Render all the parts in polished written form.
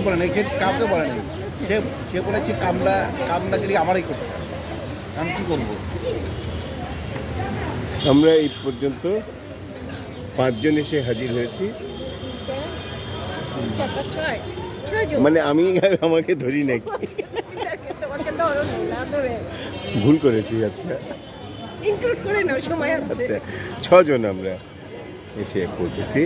বলে নাই, কাউকে বলে নাই। সে বলেছে কামলাগিরি আমারই করতে হবে। আমি কী করবো? আমরা এই পর্যন্ত 5 জন এসে হাজির হয়েছি। মানে আমি আমাকে ধরি নাকি, ভুল করেছি। আচ্ছা আচ্ছা, 6 জন আমরা এসে পৌঁছেছি।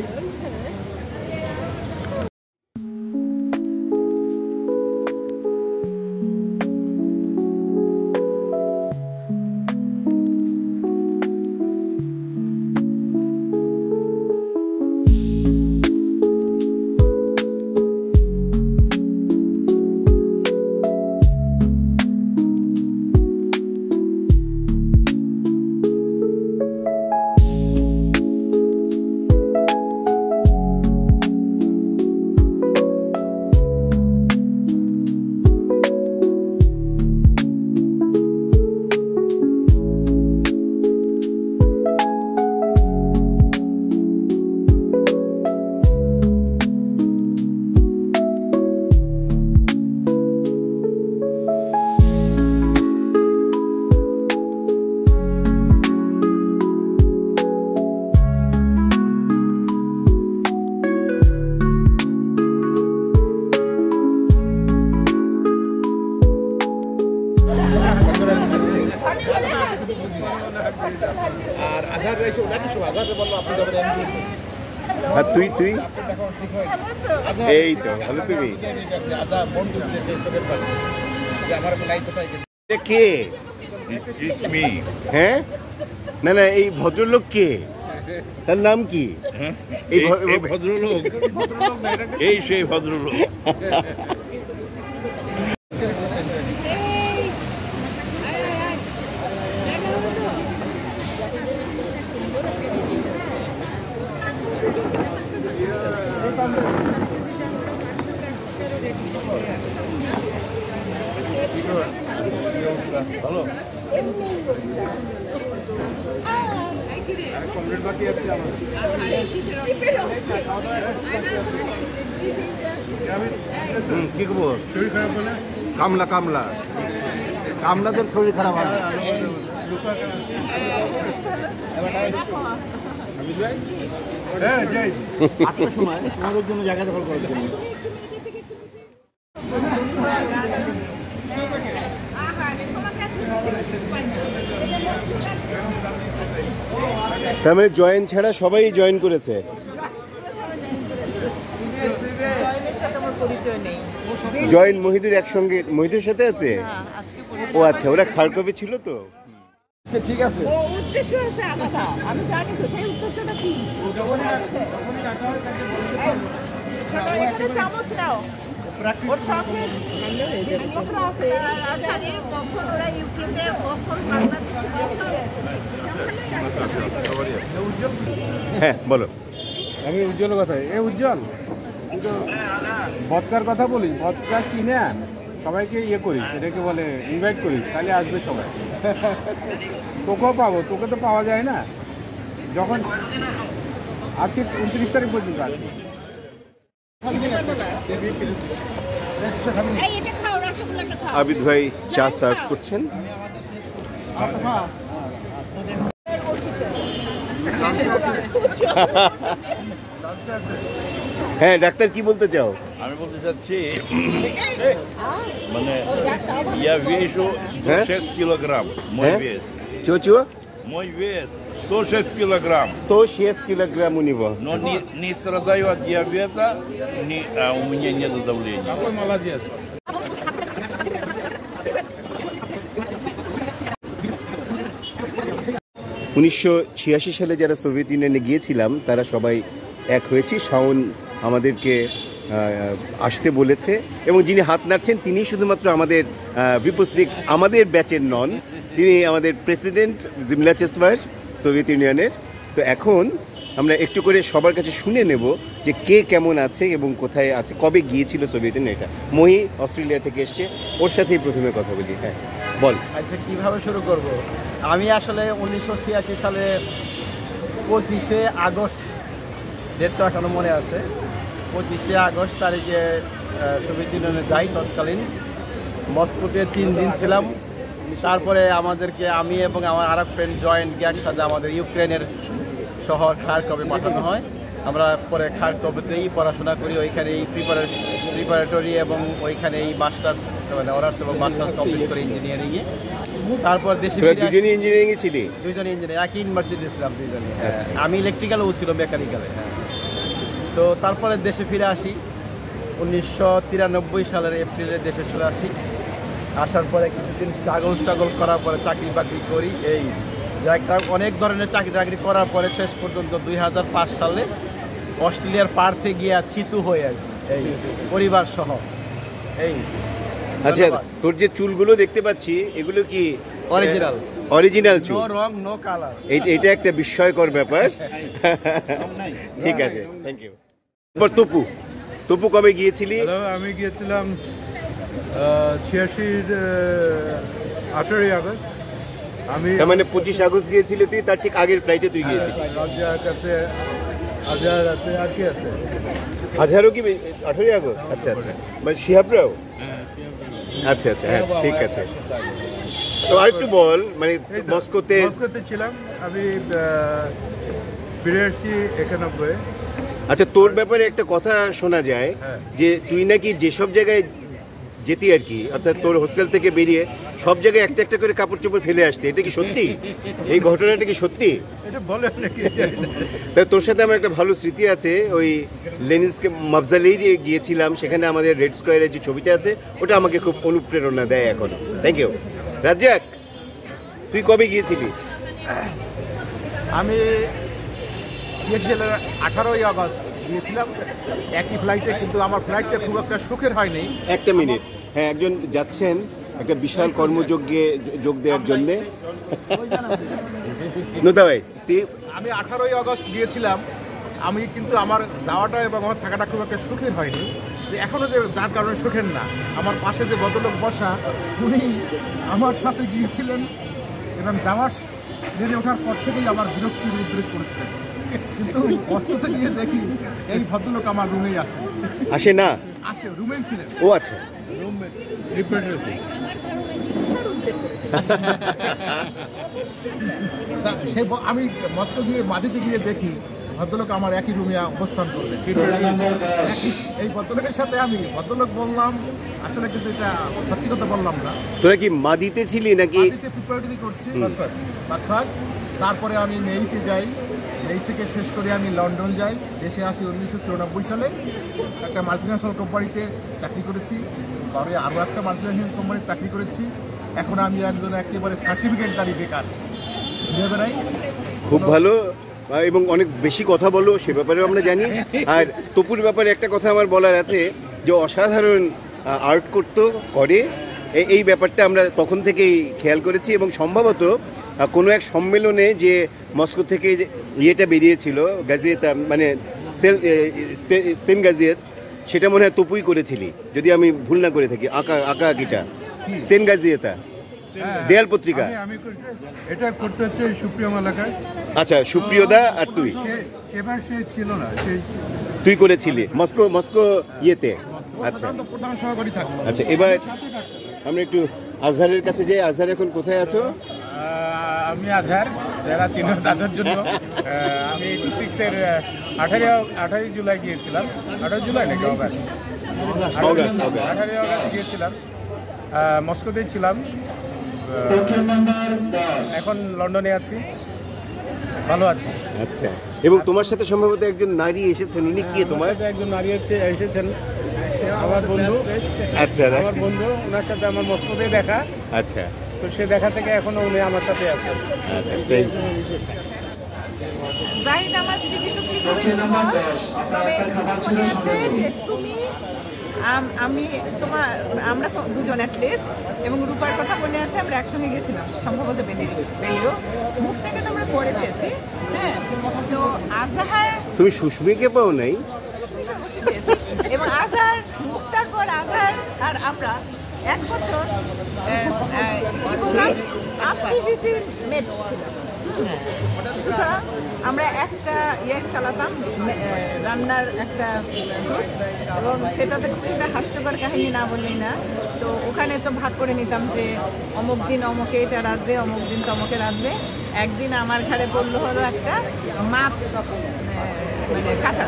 আর তুই এই তো ভালো। তুমি কে? হ্যাঁ, না না, এই ভদ্রলোক কে? তার নাম কি? এই ভদ্রলোক, এই সেই ভদ্রলোক। ভালো কি খবর? কামলাদের শরীর খারাপ হয়। তোমাদের জন্য জায়গা দখল করার জন্য। তার মানে জয়েন ছাড়া সবাই জয়েন করেছে। জয়েন মহিদুর একসঙ্গে মহিদুর সাথে আছে। ও আচ্ছা, ওরা খারকবে ছিল তো। ঠিক আছে, উদ্দেশ্য আছে আলাদা, আমি জানি তো সেই উদ্দেশ্যটা কি। চামচ নাও, ওর সাথে আছে রাজধানী কখন ওরা ইউকেতে কখন বাংলাদেশে। হ্যাঁ বলো। আমি উজ্জ্বলের কথা। এ উজ্জ্বল, ভদকার কথা বলিস, ভদকা কিনে সবাইকে ইয়ে করিস, এটাকে বলে ইনভাইট করিস, তাহলে আসবে সবাই। তোকেও পাবো, তোকে তো পাওয়া যায় না। যখন আজকে 29 তারিখ পর্যন্ত আছে। আবিদ ভাই চা সার্ভ করছেন। হ্যাঁ ডাক্তার, কি বলতে চাও? আমি বলতে চাচ্ছি মানে я вешу 106 килограмм. Мой вес. Чего? Мой вес 106 килограмм. 106 килограмм у него. Но не страдаю от диабета, у меня нет давления. Какой молодец. 1986 সালে যারা সোভিয়েত ইউনিয়নে গিয়েছিলাম তারা সবাই এক হয়েছি। শাওন আমাদেরকে আসতে বলেছে এবং যিনি হাত নাড়ছেন তিনি শুধুমাত্র আমাদের বিপস্তিক আমাদের ব্যাচের নন, তিনি আমাদের প্রেসিডেন্ট জিমলা চেস্টভার সোভিয়েত ইউনিয়নের। তো এখন আমরা একটু করে সবার কাছে শুনে নেব যে কে কেমন আছে এবং কোথায় আছে, কবে গিয়েছিল সোভিয়েত ইউনিয়ন। এটা মহি অস্ট্রেলিয়া থেকে এসছে, ওর সাথেই প্রথমে কথা বলি। হ্যাঁ বল। আচ্ছা, কীভাবে শুরু করব? আমি আসলে 1986 সালে 25শে আগস্ট, ডেটটা এখনো মনে আছে। 25শে আগস্ট তারিখে সোভিয়েত ইউনিয়নে যাই। তৎকালীন মস্কোতে 3 দিন ছিলাম। তারপরে আমাদেরকে আমি এবং আমার আরেক ফ্রেন্ড জয়েন্ট গ্যাং সাথে আমাদের ইউক্রেনের শহর খার্কভে পাঠানো হয়। আমরা পরে খার্কভেতেই পড়াশোনা করি, ওইখানেই প্রিপারেটরি এবং ওইখানেই মাস্টার্স মানে অনার্স এবং মাস্টার্স কমপ্লিট করি ইঞ্জিনিয়ারিংয়ে। তারপর দেশে দুজনই ইঞ্জিনিয়ারিংয়ে ছিলি? দুজনে ইঞ্জিনিয়ারিং, একই ইউনিভার্সিটি ছিলাম দুজনে। আমি ইলেকট্রিক্যাল, ও ছিল মেকানিক্যালে। তো তারপরে দেশে ফিরে আসি 1993 সালের এপ্রিলে দেশে চলে আসি। আসার পরে কিছুদিন স্ট্রাগল করার পরে চাকরি বাকরি করি। এই একটা অনেক ধরনের চাকরি করার পরে শেষ পর্যন্ত 2005 সালে অস্ট্রেলিয়ার পার্থে গিয়া থিতু হয়ে আর কি, এই পরিবার সহ। এই আচ্ছা, তোর যে চুলগুলো দেখতে পাচ্ছি এগুলো কি অরিজিনাল চুল? নো রং নো কালার। এটা একটা বিস্ময়কর ব্যাপার। ঠিক আছে, থ্যাংক ইউ। এবার তপু কবে গিয়েছিলি? আমি গিয়েছিলাম 86-র 18ই আগস্ট। আমি তার মানে 25 আগস্ট গিয়েছিলি তুই, তার ঠিক আগের ফ্লাইটে তুই গিয়েছিলি। রাজ্জাক আছে, আজহার আছে, আর কি আছে? আজহারও কি 18ই আগস্ট? আচ্ছা আচ্ছা, মানে শিহাবরাও? আচ্ছা আচ্ছা, হ্যাঁ ঠিক আছে। তো আরেকটু বল, মানে মস্কোতে ছিলাম আমি, ফিরে আসছি 91। আচ্ছা, তোর ব্যাপারে একটা কথা শোনা যায় যে তুই নাকি যেসব জায়গায় যেতি আর কি, অর্থাৎ তোর হোস্টেল থেকে বেরিয়ে সব জায়গায় একটা একটা করে কাপড় চোপড় ফেলে আসতে, এটা কি সত্যি? এই ঘটনাটা কি সত্যি? এটা বলে নাকি? তোর সাথে আমার একটা ভালো স্মৃতি আছে, ওই লেনিনস্কে মাফজালেই গিয়েছিলাম, সেখানে আমাদের রেড স্কোয়ারের যে ছবিটা আছে ওটা আমাকে খুব অনুপ্রেরণা দেয় এখনো। Thank you. রাজ্জাক, তুই কবে গিয়েছিলি? আমি গিয়েছিলাম 18ই আগস্ট গিয়েছিলাম একই ফ্লাইটে, কিন্তু আমার ফ্লাইটটা খুব একটা সুখের হয়নি। একটা মিনিট, হ্যাঁ, একজন যাচ্ছেন একটা বিশাল কর্মযজ্ঞে যোগ দেওয়ার জন্যে। নোদা ভাই, আমি 18ই আগস্ট গিয়েছিলাম। আমি কিন্তু আমার যাওয়াটা এবং আমার থাকাটা খুব একটা সুখের হয়নি। যে এখনও যে যার কারণে সুখের না, আমার পাশে যে ভদ্রলোক বসা, উনি আমার সাথে গিয়েছিলেন এবং যাওয়ার ট্রেনে ওঠার পর থেকেই আমার বিরক্তি বিদ্রোহ করেছিলেন। কিন্তু মস্কোতে গিয়ে দেখি এই ভদ্রলোক আমার রুমেই আছে। আসে না? আছে, রুমেই ছিলেন। ও আচ্ছা। আমি মস্কো গিয়ে মাদিতে গিয়ে দেখি ভদ্রলোক আমার একই রুমে অবস্থান করবেন। এই ভদ্রলোকের সাথে আমি ভদ্রলোক বললাম, আসলে কিন্তু এটা সত্যি কথা বললাম না। তোরা কি মাদিতে ছিলি নাকি? মাদিতে প্রিপারেটরি করছি। তারপরে আমি মেইতে যাই, মেই থেকে শেষ করে আমি লন্ডন যাই। দেশে আসি 1994 সালে। একটা মাল্টিন্যাশনাল কোম্পানিতে চাকরি করেছি, পরে আরও একটা মাল্টিন্যাশনাল কোম্পানিতে চাকরি করেছি। এখন আমি একজন একেবারে সার্টিফিকেটধারী বেকার, ঘুরে বেড়াই। খুব ভালো, এবং অনেক বেশি কথা বলো, সে ব্যাপারেও আমরা জানি। আর তপুর ব্যাপারে একটা কথা আমার বলার আছে, যে অসাধারণ আর্ট করে এই ব্যাপারটা আমরা তখন থেকেই খেয়াল করেছি। এবং সম্ভবত কোনো এক সম্মেলনে যে মস্কো থেকে ইয়েটা বেরিয়েছিল গাজিয়েতা, মানে স্তেন গাজিয়েত, সেটা মনে হয় তপুই করেছিলি, যদি আমি ভুল না করে থাকি। আঁকাআঁকিটা স্তেন গাজিয়েতা দেয়াল পত্রিকা, এটা করতে হচ্ছে সুপ্রিয় মালাকার। আচ্ছা, সুপ্রিয়দা আর তুই? এবার সে ছিল না, তুই করেছিলি মস্কো ইয়েতে? আচ্ছা প্রধান সহকারী থাকবো। আচ্ছা, এবার আমরা একটু আজহারের কাছে যাই। আজহার এখন কোথায় আছো? আমি আজহার, যারা চিনো তাদের জন্য। আমি 86-এর 18 জুলাই গিয়েছিলাম। 18 জুলাই নাকি অগাস্ট? 18 অগাস্ট গিয়েছিলাম, মস্কোতেই ছিলাম। এখন লন্ডনে আছি, ভালো আছি। আচ্ছা, এবং তোমার সাথে সম্ভবত একজন নারী এসেছেন, উনি কি তোমার? একজন নারী এসেছেন, আমার বন্ধু। আচ্ছা, আমার বন্ধু, ওনার সাথে আমার মস্কোতেই দেখা। আচ্ছা, তো সে দেখা থেকে এখনো উনি আমার সাথে আছেন। আচ্ছা, জাহিদ আমার স্মৃতিশক্তি খুবই দুর্বল, তবে এটুকু মনে আছে যে তুমি আমি আমরা তো দুজন অ্যাটলিস্ট, এবং রূপার কথা মনে আছে আমরা একসঙ্গে গেছিলাম সম্ভবত বেলিও। মুখ থেকে তো আমরা পরে পেয়েছি। হ্যাঁ, তো আজহার, তুমি সুস্মিকে পাও নাই? সুস্মিতা বসে পেয়েছি, এবং আজহার মুক্তার পর আজহার আর আমরা 1 বছর কি বললাম আপসি রীতির মেট ছিলাম। সুতরাং আমরা একটা চালাতাম, রান্নার একটা গ্রুপ, এবং সেটাতে খুব একটা হাস্যকর কাহিনী না বললেই না। তো ওখানে তো ভাগ করে নিতাম যে অমুক দিন অমুকে এটা রাঁধবে, অমুক দিন তমুকে রাঁধবে। একদিন আমার ঘাড়ে পড়লো হলো একটা মাছ মানে কাটা।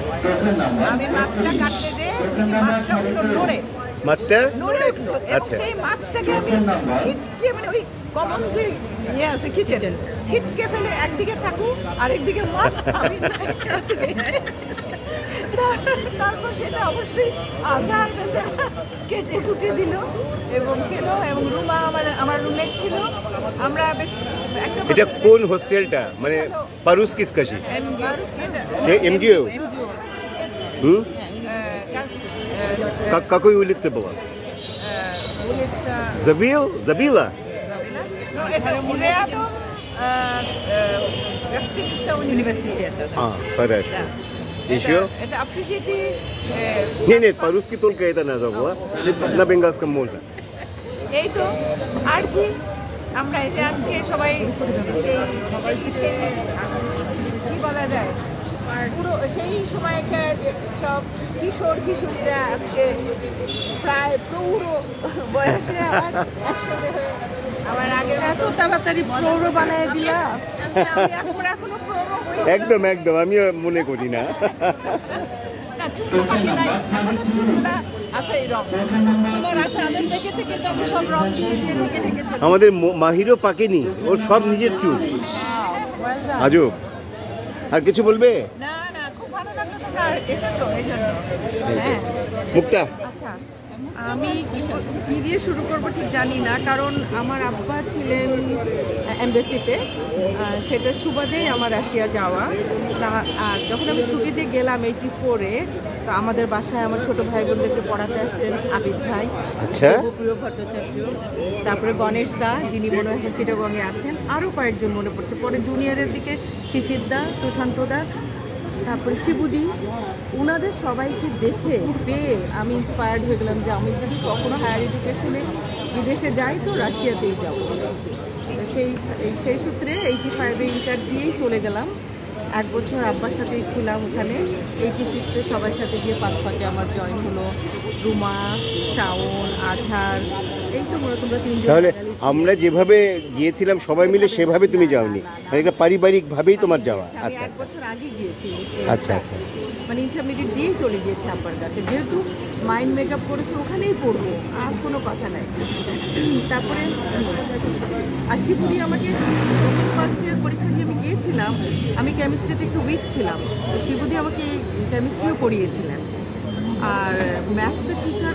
আমি মাছটা কাটতে যে মাছটা উঠলো নড়ে, মাছটা নড়ে উঠলো, এবং সেই মাছটাকে আমি ছিটকে, মানে ওই কমন যে ইয়ে আছে কিচেন, ছিটকে ফেলে একদিকে চাকু আর একদিকে মাছ, আমি তারপর সেটা অবশ্যই আজার বেচারা কেটে কুটে দিল এবং খেলো। এবং রুমা আমার রুমমেট ছিল। আমরা বেশ একটা, এটা কোন হোস্টেলটা, মানে পারুস কিস কাশি MGU? Какой улице была? Забила? Ну, это рядом университета. Хорошо. Еще? Это общежитие. Нет, по-русски только это надо было. На бенгальском можно. এই তো আর কি, আমরা এসে আজকে সবাই সেই কি বলা যায়, পুরো সেই সময়কার সব কিশোর কিশোরীরা আজকে প্রায় প্রৌঢ় বয়সে আবার একসাথে হয়ে, আমার আগে এত তাড়াতাড়ি প্রৌঢ় বানিয়ে দিলা, আমি এখনো প্রৌঢ় হই। একদম আমিও মনে করি না। চুল পাখি নাই, এখনো চুলটা আছে এই রং। তোমার আছে, আমের পেকেছে কিন্তু আমি সব রং দিয়ে ঢেকে ঢেকেছি। আমাদের মাহিরও পাকেনি, ওর সব নিজের চুল। আজব। আর কিছু বলবে? না না, খুব ভালো লাগলো তোমরা এসেছো এই জন্য। হ্যাঁ মুক্তা, আচ্ছা, আমি কি দিয়ে শুরু করবো ঠিক জানি না, কারণ আমার আব্বা ছিলেন এমবেসিতে, সেটার সুবাদেই আমার রাশিয়া যাওয়া। আর যখন আমি ছুটিতে গেলাম 84-এ, তো আমাদের বাসায় আমার ছোট ভাই বোনদেরকে পড়াতে আসতেন আবিদ ভাই, আচ্ছা, প্রিয় ভট্টাচার্য, তারপরে গণেশ দা, যিনি মনে হয় চিটাগংয়ে আছেন, আরও কয়েকজন মনে পড়ছে। পরে জুনিয়রের দিকে শিশির দা, সুশান্ত দা, তারপরে শিবুদি, ওনাদের সবাইকে দেখে পেয়ে আমি ইন্সপায়ার্ড হয়ে গেলাম যে আমি যদি কখনো হায়ার এডুকেশনে বিদেশে যাই তো রাশিয়াতেই যাব। সেই সূত্রে 85-এ ইন্টার দিয়েই চলে গেলাম। 1 বছর আব্বার সাথেই ছিলাম ওখানে। 86-এ সবার সাথে গিয়ে পাকপাকে আমার জয়েন হলো রুমা, শাওন, আজহার, এই তো মনে তোমরা 3 জন। তাহলে আমরা যেভাবে গিয়েছিলাম সবাই মিলে সেভাবে তুমি যাওনি, মানে এটা পারিবারিকভাবেই তোমার যাওয়া? আমি আচ্ছা 1 বছর আগে গিয়েছি। আচ্ছা, মানে ইন্টারমিডিয়েট দিয়েই চলে গিয়েছে আব্বার কাছে, যেহেতু মাইন্ড মেকআপ করেছে ওখানেই পড়বো, আর কোনো কথা নাই। তারপরে আর শিবুদি আমাকে ফার্স্ট ইয়ার পরীক্ষা দিয়ে আমি গিয়েছিলাম, আমি কেমিস্ট্রিতে একটু উইক ছিলাম, তো শিবুদি আমাকে কেমিস্ট্রিও পড়িয়েছিলেন। আর ম্যাথসের টিচার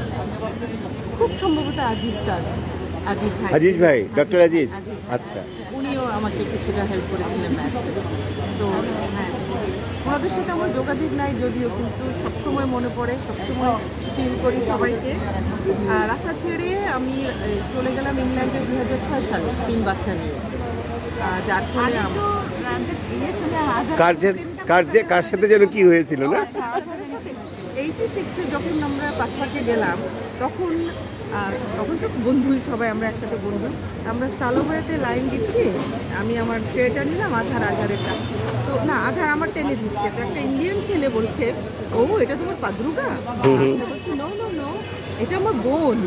খুব সম্ভবত আজিজ ভাই, ডক্টর আজিজ। আচ্ছা, উনিও আমাকে কিছুটা হেল্প করেছিলেন ম্যাথসে। তো হ্যাঁ, ওনাদের সাথে আমার যোগাযোগ নাই যদিও, কিন্তু সবসময় মনে পড়ে, সবসময় ফিল করি সবাইকে। আর আশা ছেড়ে আমি চলে গেলাম ইংল্যান্ডে 2006 সালে 3 বাচ্চা নিয়ে, যার ফলে কার সাথে যেন কি হয়েছিল না? আচ্ছা, আজহারের সাথে 86-এ যখন আমরা পাকপাকে গেলাম, তখন তো বন্ধুই সবাই, আমরা একসাথে বন্ধু। আমরা স্থালভয়াতে লাইন দিচ্ছি, আমি আমার ট্রেটা নিলাম, আজহারেরটা তো না, আজহার আমার টেনে দিচ্ছে, তো একটা ইন্ডিয়ান ছেলে বলছে, ও এটা তোমার পাদরুগা? বলছে নো নো নো, এটা আমার বোন।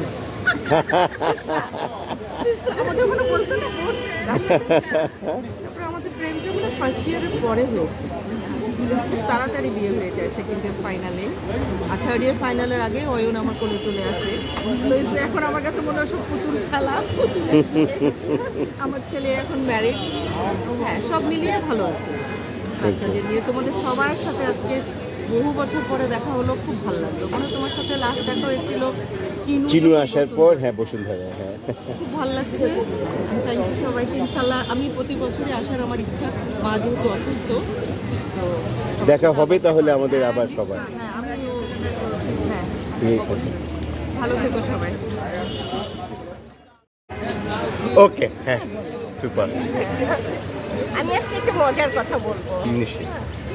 আমাদের ওখানে বলতো না বোন। তারপরে আমাদের প্রেমটা মানে ফার্স্ট ইয়ারের পরে হয়েছে, কিন্তু খুব তাড়াতাড়ি বিয়ে হয়ে যায় সেকেন্ড ইয়ার ফাইনালে। আর থার্ড ইয়ার ফাইনালের আগে অয়ন আমার কোলে চলে আসে। তো এখন আমার কাছে মনে হয় সব পুতুল খেলা। আমার ছেলে এখন ম্যারিড। হ্যাঁ, সব মিলিয়ে ভালো আছে। আচ্ছা, যে নিয়ে তোমাদের সবার সাথে আজকে বহু বছর পরে দেখা হলো, খুব ভালো লাগলো। মানে তোমার সাথে লাস্ট দেখা হয়েছিল চিনু আসার পর। হ্যাঁ, বসুন্ধরা। হ্যাঁ, খুব ভালো লাগছে। থ্যাংক ইউ সবাইকে। ইনশাল্লাহ আমি প্রতি বছরই আসার আমার ইচ্ছা, মা যেহেতু অসুস্থ, তো দেখা হবে তাহলে আমাদের আবার সবাই। হ্যাঁ, আমিও। হ্যাঁ, ঠিক আছে, ভালো থেকো সবাই। ওকে। হ্যাঁ, সুপার। আমি আজকে একটা মজার কথা বলবো।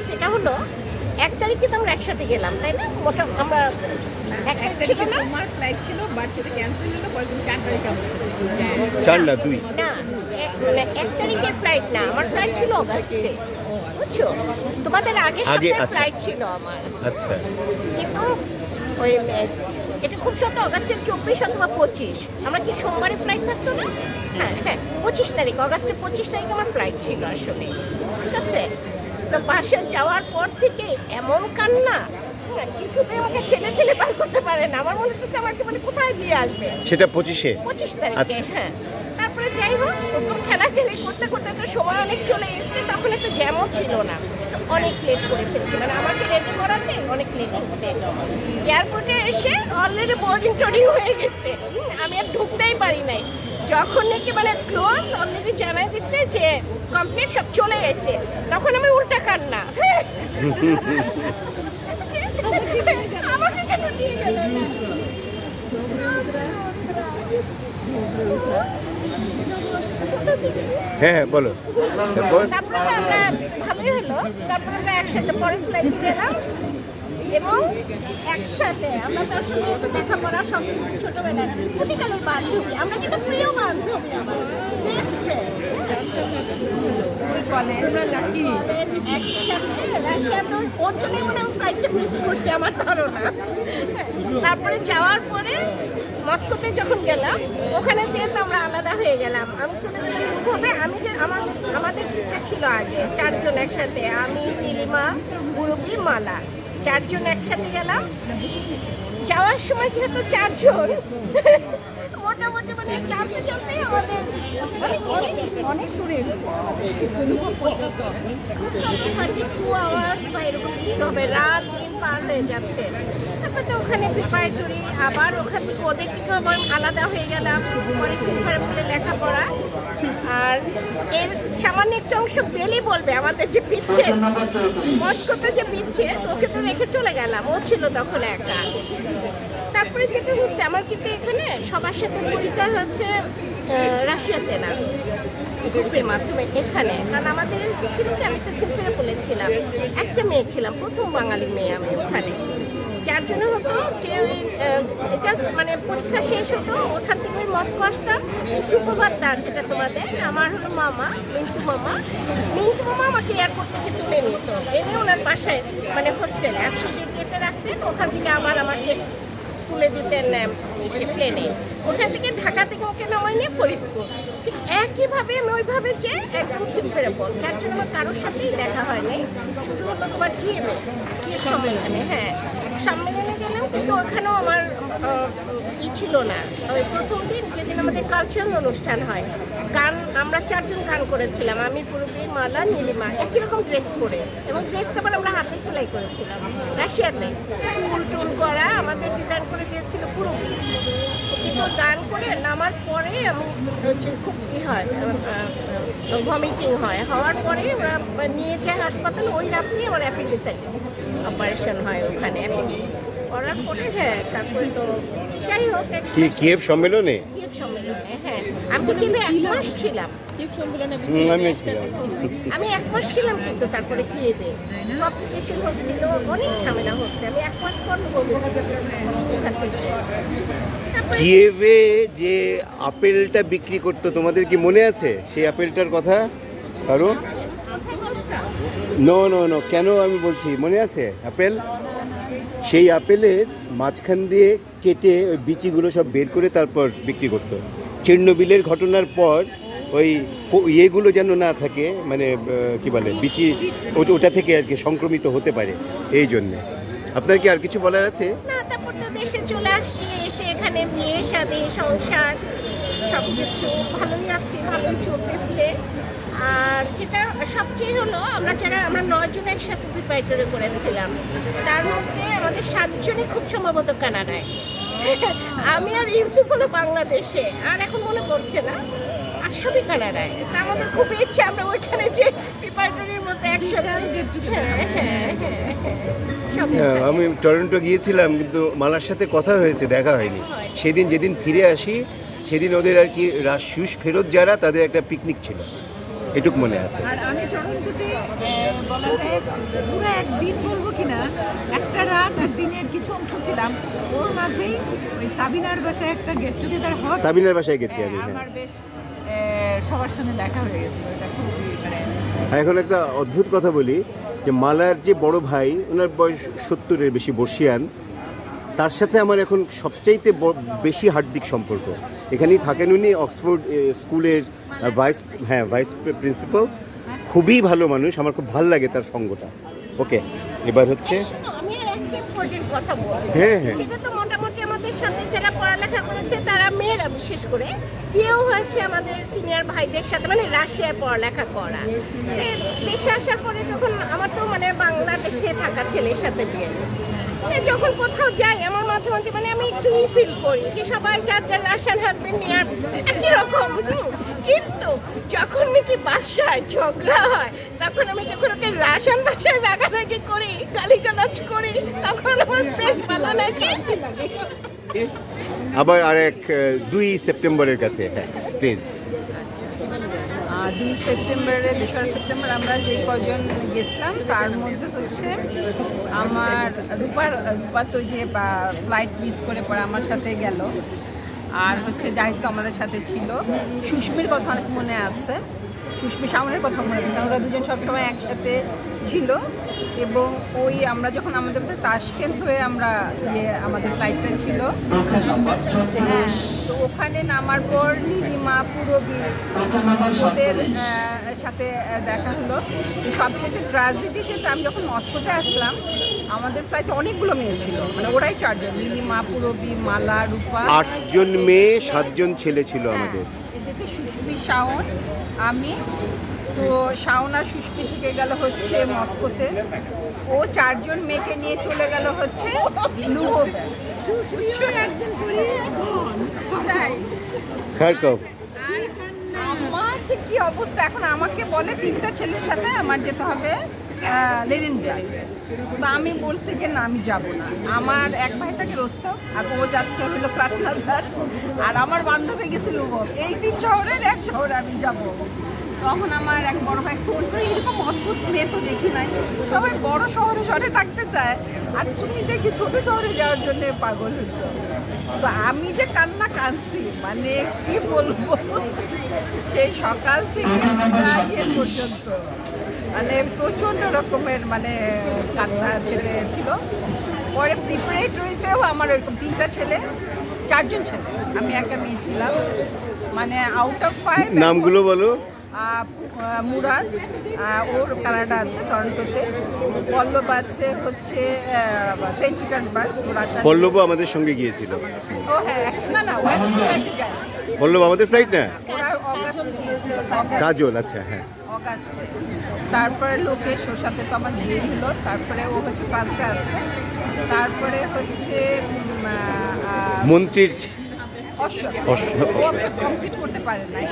সেটা হলো 1 তারিখে তো আমরা একসাথে গেলাম, তাই না? মোটামুটি আমরা 1 তারিখ ছিল না? আমার ফ্লাইট ছিল, বাট সেটা ক্যান্সেল হলো, পরে তুমি 4 তারিখে আমরা চলে গেলাম। 4 না 2? না, 1 তারিখের ফ্লাইট না, আমার ফ্লাইট ছিল অগাস্টে, বুঝছো? তোমাদের আগের সপ্তাহে আচ্ছা। ফ্লাইট ছিল আমার, আচ্ছা, কিন্তু ওই এটা খুব সত্য অগাস্টের 24 অথবা 25। আমরা কি সোমবারে ফ্লাইট থাকতো না? হ্যাঁ হ্যাঁ, 25 তারিখ, অগাস্টের 25 তারিখ আমার ফ্লাইট ছিল আসলে, ঠিক আছে? তো বাসায় যাওয়ার পর থেকে এমন কান্না, কিছুতে আমাকে ছেলে ছেলে পার করতে পারে না। আমার মনে হচ্ছে আমাকে মানে কোথায় দিয়ে আসবে। সেটা 25-এ? 25 তারিখে, আচ্ছা। হ্যাঁ। তারপরে যাই হোক, ওরকম খেলাখেলি করতে করতে তো সময় অনেক চলে এসেছে, তখন একটা জ্যামও ছিল না, অনেক লেট করে ফেলছে, মানে আমাকে রেডি করাতে অনেক লেট হচ্ছে। এয়ারপোর্টে এসে অলরেডি বোর্ডিং টোডিং হয়ে গেছে, আমি আর ঢুকতেই পারি নাই। যখন নাকি মানে ক্লোজ অলরেডি জানাই দিচ্ছে যে কমপ্লিট, সব চলে গেছে, তখন আমি উল্টা কান্না, আমাকে কেন নিয়ে গেল না? হ্যাঁ, বলো। তারপর তারপরে তো আমরা ভালোই হলো, তারপরে আমরা একসাথে পরের ফ্লাইটে গেলাম এবং একসাথে আমরা তো আসলে লেখাপড়া সব কিছু ছোটবেলার কুটিকালের বান্ধবী, আমরা কিন্তু প্রিয় বান্ধবী, আমার বেস্ট ফ্রেন্ড। একসাথে রাশিয়া, তো ওর জন্যই মনে হয় ফ্লাইটটা মিস করছি আমার ধারণা। তারপরে যাওয়ার পরে মস্কোতে যখন গেলাম, ওখানে যেহেতু আমরা আলাদা হয়ে গেলাম, আমি চলে গেলাম দুভাবে। আমি যে আমাদের ট্রিপটা ছিল আগে 4 জন একসাথে, আমি, নীলিমা, গুরুবি, মালা, 4 জন একসাথে গেলাম। যাওয়ার সময় যেহেতু 4 জন, মোটামুটি মানে জানতে জানতেই আমাদের অনেক দূরে 32 আওয়ার্স বা এরকম কিছু হবে, রাত দিন পার হয়ে যাচ্ছে। তারপর তো ওখানে প্রিপারেটরি, আবার ওখান থেকে ওদের থেকে আবার আলাদা হয়ে গেলাম, পরে সিলভারে বলে লেখাপড়া। আর এর সামান্য একটা অংশ বেলি বলবে আমাদের যে পিচ্ছে, মস্কোতে যে পিচ্ছে, ওকে তো রেখে চলে গেলাম, ও ছিল তখন একা। তারপরে যেটা হচ্ছে, আমার কিন্তু এখানে সবার সাথে পরিচয় হচ্ছে রাশিয়াতে না, গ্রুপের মাধ্যমে এখানে। কারণ আমাদের শুরুতে আমি তো সিলভারে বলেছিলাম, একটা মেয়ে ছিলাম, প্রথম বাঙালি মেয়ে আমি ওখানে। যার জন্য হতো যে এটা মানে পরীক্ষা শেষ হতো, ওখান থেকে আমি মস্কো আসতাম। সুপ্রভাত দা, যেটা তোমাদের, আমার হলো মামা, মিন্টু মামা আমাকে এয়ারপোর্ট থেকে তুলে নিত, এনে ওনার বাসায় মানে হোস্টেলে গেটে রাখতেন, ওখান থেকে আবার আমাকে তুলে দিতেন এসে প্লেনে। ওখান থেকে ঢাকা থেকে ওকে নামাই নিয়ে ফরিদপুর, ঠিক একইভাবে আমি ওইভাবে যে একদম সিলভারে বল। যার জন্য আমার কারোর সাথেই দেখা হয়নি, শুধুমাত্র তোমার সম্মেলনে। হ্যাঁ, সম্মেলনে গেলেও কিন্তু ওখানেও আমার ছিল না। ওই প্রথম দিন যেদিন আমাদের কালচারাল অনুষ্ঠান হয়, গান, আমরা 4 জন গান করেছিলাম, আমি, পুরোপুরি, মালা, নীলিমা, একই রকম ড্রেস করে, এবং ড্রেসটা আবার আমরা হাতে সেলাই করেছিলাম রাশিয়াতে, ফুল টুল করা আমাদের ডিজাইন করে দিয়েছিল পুরোপুরি। কিন্তু গান করে নামার পরে আমি খুব হয়, ভমিটিং হওয়ার পরে ওরা নিয়ে যায় হাসপাতালে, ওই রাত্রি আমার অ্যাপেন্ডিসাইটিস অপারেশন হয় ওখানে। করার পরে হ্যাঁ, তারপরে তো যাই হোক, কিয়েভ সম্মেলনে, হ্যাঁ, আমি তো কিয়েভে 1 মাস ছিলাম। আমি 1 মাস ছিলাম, কিন্তু তারপরে কিয়েভে কমপ্লিকেশন হচ্ছিল, অনেক ঝামেলা হচ্ছে। আমি 1 মাস পর কিয়েভে যে আপেলটা বিক্রি করতো, তোমাদের কি মনে আছে সেই আপেলটার কথা? কারণ নো, কেন আমি বলছি, মনে আছে আপেল? সেই আপেলের মাঝখান দিয়ে কেটে ওই বিচিগুলো সব বের করে তারপর বিক্রি করতো। চেরনোবিলের ঘটনার পর ওই ইয়েগুলো যেন না থাকে, মানে কি বলে, বিচি ওটা থেকে আর কি সংক্রমিত হতে পারে, এই জন্যে। আপনার কি আর কিছু বলার আছে? না, তারপর তো দেশে চলে আসছি, এসে এখানে বিয়ে শাদী সংসার সব কিছু ভালোই আছে, ভালোই চলতেছে। আর যেটা সবচেয়ে হলো, আমরা 9 জন একসাথে প্রিপারেটরি করেছিলাম, তার মধ্যে আমাদের 7 জনই খুব সম্ভবত কানাডায়, আমি আর ইউসুফ হলো বাংলাদেশে, আর এখন মনে পড়ছে না, আর সবই কানাডায়। তা আমাদের খুব ইচ্ছে আমরা ওইখানে যে প্রিপারেটরির মধ্যে একসাথে। আমি টরন্টো গিয়েছিলাম, কিন্তু মালার সাথে কথা হয়েছে, দেখা হয়নি। সেদিন যেদিন ফিরে আসি, সেদিন ওদের আর কি সুস ফেরত যারা, তাদের একটা পিকনিক ছিল, এটুক মনে আছে। আর আমি টরন্টোতে বলা যায় পুরো একদিন বলবো কিনা, একটা রাত আর দিনের কিছু অংশ ছিলাম। ওর মাঝেই ওই সাবিনার বাসায় একটা গেট টুগেদার হয়, সাবিনার বাসায় গেছি আমি। আমার বেশ সবার সঙ্গে দেখা হয়ে গেছিল, এটা খুবই এখন একটা অদ্ভুত কথা বলি যে মালার যে বড় ভাই, ওনার বয়স 70-এর বেশি, বর্ষিয়ান, তার সাথে আমার এখন সবচাইতে বেশি হার্দিক সম্পর্ক। এখানেই থাকেন উনি, অক্সফোর্ড স্কুলের ভাইস প্রিন্সিপাল, খুবই ভালো মানুষ, আমার খুব ভালো লাগে তার সঙ্গটা। ওকে, এবার হচ্ছে আমি আর একটা ইম্পর্টেন্ট কথা বলবো। হ্যাঁ হ্যাঁ, সেটা তো মোটামুটি আমাদের সাথে যারা পড়ালেখা করেছে তারা মেয়েরা বিশেষ করে বিয়েও হয়েছে আমাদের সিনিয়র ভাইদের সাথে, মানে রাশিয়ায় পড়ালেখা করা। দেশে আসার পরে যখন আমার তো মানে বাংলাদেশে থাকা ছেলের সাথে বিয়ে, যখন কোথাও যাই আমার মাঝে মাঝে মানে আমি একটু ফিল করি যে সবাই যার যার রাশিয়ান হাজবেন্ড নিয়ে একই রকম। কিন্তু যখন নাকি বাসায় ঝগড়া হয়, তখন আমি যখন ওকে রাশিয়ান ভাষায় রাগারাগি করি, গালিগালাজ করি, তখন আমার বেশ ভালো লাগে। আবার আরেক 2 সেপ্টেম্বরের কাছে, হ্যাঁ প্লিজ। 2 সেপ্টেম্বরে, 2রা সেপ্টেম্বর আমরা যে কজন গেছিলাম তার মধ্যে হচ্ছে আমার রূপা তো যে ফ্লাইট মিস করে পরে আমার সাথে গেল, আর হচ্ছে জাহিদ তো আমাদের সাথে ছিল। সুস্মির কথা অনেক মনে আছে, সুস্মি শাওনের কথা মনে আছে, কারণ ওরা দুজন সবসময় একসাথে ছিল। এবং ওই আমরা যখন আমাদের তাশকেন্ট হয়ে আমরা আমাদের ফ্লাইটটা ছিল, হ্যাঁ, তো ওখানে নামার পর নীলিমা, পুরবী, ওদের সাথে দেখা হলো। তো সবথেকে ট্র্যাজেডি যেটা, আমি যখন মস্কোতে আসলাম আমাদের ফ্লাইটে অনেকগুলো মেয়ে ছিল, মানে ওরাই 4 জন, নীলিমা, পুরবী, মালা, রূপা, 8 জন মেয়ে, 7 জন ছেলে ছিল আমাদের। এদেরকে সুস্মি, শাওন, আমি। তো শাওন আর সুস্মি থেকে গেল হচ্ছে মস্কোতে, ও 4 জন মেয়েকে নিয়ে চলে গেল হচ্ছে খারকভ। আমার যে কি অবস্থা, এখন আমাকে বলে 3টা ছেলের সাথে আমার যেতে হবে লেনিনগ্রাড। তো আমি বলছি যে না, আমি যাব না। আমার এক ভাই থাকে রোস্তম, আর ও যাচ্ছে হলো ক্রাসনাদার, আর আমার বান্ধবী গেছিল এই 3 শহরের এক শহরে আমি যাব। তখন আমার এক বড় ভাই ফোন করে, এরকম অদ্ভুত মেয়ে তো দেখি নাই, সবাই বড় শহরে শহরে থাকতে চায়, আর তুমি দেখি ছোট শহরে যাওয়ার জন্য পাগল হয়েছো। তো আমি যে কান্না কাঁদছি, মানে কি বলবো, সেই সকাল থেকে ইয়ে পর্যন্ত মানে প্রচণ্ড রকমের মানে কান্না ছিল। পরে প্রিপারেটরিতেও আমার ওরকম 3টা ছেলে, 4 জন ছেলে, আমি একা মেয়ে ছিলাম। মানে আউট অফ 5 নামগুলো বলো। মুরাদ, ওর কানাডা আছে, টরন্টোতে। পল্লব আছে হচ্ছে সেন্ট পিটার্সবার্গ। পল্লব আমাদের সঙ্গে গিয়েছিল। ও হ্যাঁ, না পল্লব আমাদের ফ্লাইট না, ওরা অগাস্টে গিয়েছিল। কাজল, আচ্ছা হ্যাঁ, অগাস্টে। তারপরে লোকেশ, ওর সাথে তো আমার বিয়ে ছিল। তারপরে ও হচ্ছে ফ্রান্সে আছে। তারপরে হচ্ছে মন্ত্রীর কমপ্লিট করতে পারে নাই,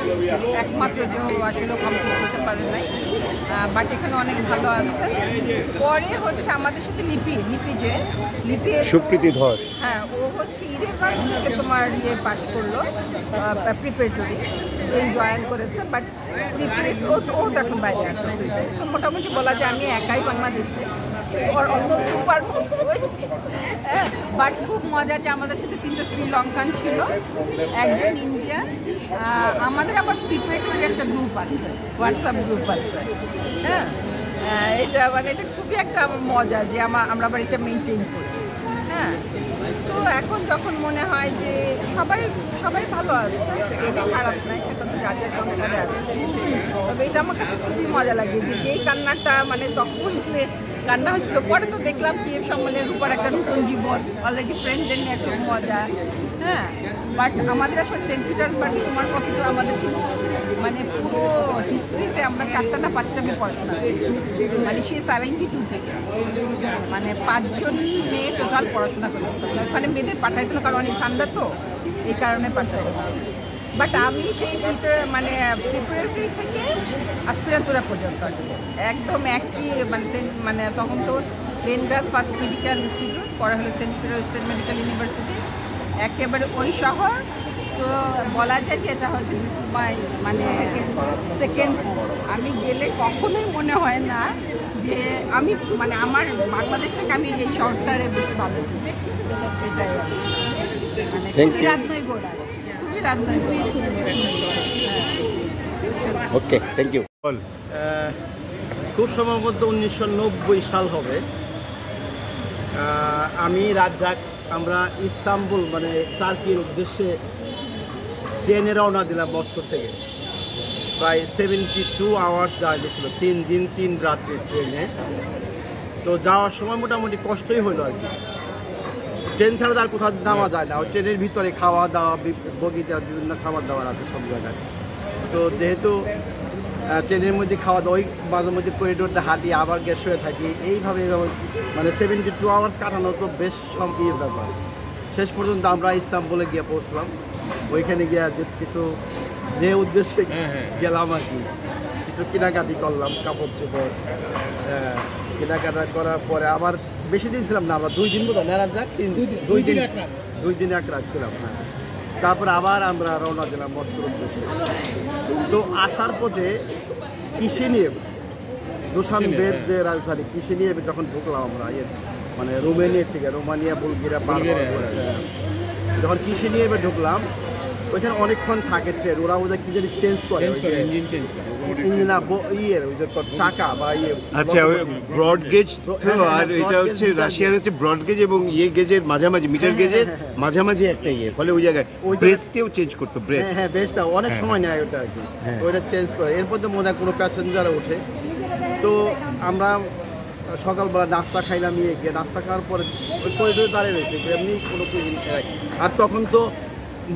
একমাত্র যে আসলে কমপ্লিট করতে পারে নাই, বাট এখানে অনেক ভালো আছে। পরে হচ্ছে আমাদের সাথে লিপি সুপ্রীতি ধর, হ্যাঁ, ও হচ্ছে ঈদের পর থেকে তোমার পাস করলো, প্রিপারেটরি জয়েন করেছে, বাট ও তো এখন বাইরে আছে। তো মোটামুটি বলা যায় আমি একাই বাংলাদেশে, বাট খুব মজা যে আমাদের সাথে 3টা শ্রীলঙ্কান ছিল, একজন ইন্ডিয়া। আমাদের আবার প্রিপারেটরি একটা গ্রুপ আছে, হোয়াটসঅ্যাপ গ্রুপ আছে, হ্যাঁ। এটা মানে এটা খুবই একটা মজা যে আমরা আবার এটা মেনটেন করি, হ্যাঁ। তো এখন যখন মনে হয় যে সবাই ভালো আছে, এটা খারাপ নাই, এটা তো যাদের সংসারে আছে। তবে এটা আমার কাছে খুবই মজা লাগে যে এই কান্নাটা, মানে তখন কান্না হয়েছিল। পরে তো দেখলাম পিএফ সম্মেলনের উপর একটা নতুন জীবন, অলরেডি ফ্রেন্ডদের নিয়ে একটা মজা, হ্যাঁ। বাট আমাদের আসলে সেন্ট পিটার্সবার্গে তোমার কত আমাদের মানে পুরো হিস্ট্রিতে আমরা 4টা না 5টা মেয়ে পড়াশোনা করেছি, মানে সেই 72 থেকে মানে 5 জন মেয়ে টোটাল পড়াশোনা করেছে। ওখানে মেয়েদের পাঠাইতো না, কারণ অনেক ঠান্ডা তো, এই কারণে পাঠাতো না। বাট আমি সেই মানে প্রিপারেটরি থেকে অ্যাসপিরান্টুরা পর্যন্ত একদম একই, মানে তখন তো লেনিনগ্রাড ফার্স্ট মেডিকেল ইনস্টিটিউট, পরে হলো Saint Petersburg State Medical University, একেবারে ওই শহর তো বলা যায় যে এটা হচ্ছে মাই মানে সেকেন্ড হোম। আমি গেলে কখনোই মনে হয় না যে আমি মানে আমার বাংলাদেশ থেকে আমি এই শহরটারে বেশি ভালো চিনি। সেটাই মানে খুবই রাতনৈ গোড়া, খুবই রাতনৈ খুবই সুন্দর। ওকে, থ্যাংক ইউ। খুব সম্ভবত 1990 সাল হবে। আমি রাজ্জাক আমরা ইস্তাম্বুল মানে টার্কির উদ্দেশ্যে ট্রেনে রওনা দিলাম মস্কো থেকে। প্রায় 72 আওয়ার্স জার্নি ছিল, 3 দিন 3 রাত্রির ট্রেনে। তো যাওয়ার সময় মোটামুটি কষ্টই হলো আর কি। ট্রেন ছাড়া আর কোথাও নামা যায় না, ওই ট্রেনের ভিতরে খাওয়া দাওয়া, বগিতে বিভিন্ন খাবার দাবার আছে সব জায়গায়। তো যেহেতু ট্রেনের মধ্যে খাওয়া দাওয়া, ওই মাঝে মধ্যে করিডোরটা হাঁটি আবার গ্যাস হয়ে থাকি, এইভাবে মানে 72 আওয়ার্স কাটানো তো বেশ ইয়ের ব্যাপার। শেষ পর্যন্ত আমরা ইস্তাম্বুলে গিয়ে পৌঁছলাম। ওইখানে গিয়ে কিছু যে উদ্দেশ্যে গেলাম আর কি, কিছু কেনাকাটি করলাম, কাপড় চোপড় কেনাকাটা করার পরে আবার বেশি দিন ছিলাম না, আমরা 2 দিন বোধ হয় যাক 2 দিন 1 রাত ছিলাম। হ্যাঁ, তারপরে আবার আমরা রওনা দিলাম মস্কোর উদ্দেশ্যে। তো আসার পথে কিশিনিয়েভ, দুশানবের যে রাজধানী কিশিনিয়েভে যখন ঢুকলাম আমরা মানে রোমানিয়া বুলগেরিয়া পার করার পরে যখন কিশিনিয়েভে ঢুকলাম, ওইখানে অনেকক্ষণ থাকে ট্রেন। ওরা ওদের কি জানি চেঞ্জ করে, ইঞ্জিন চেঞ্জ করে, ইঞ্জিন ওই যে চাকা বা আচ্ছা, ওই ব্রড গেজ তো, আর এটা হচ্ছে রাশিয়ার হচ্ছে ব্রড গেজ এবং গেজের মাঝামাঝি, মিটার গেজের মাঝামাঝি একটা ফলে ওই জায়গায় ব্রেসটাও চেঞ্জ করতো। ব্রেস, হ্যাঁ ব্রেসটা অনেক সময় নেয় ওটা আর কি, ওইটা চেঞ্জ করে। এরপর তো মনে হয় কোনো প্যাসেঞ্জার ওঠে। তো আমরা সকালবেলা নাস্তা খাইলাম, গিয়ে নাস্তা খাওয়ার পরে ওই করিডোরে দাঁড়িয়ে রয়েছে, এমনি কোনো আর তখন তো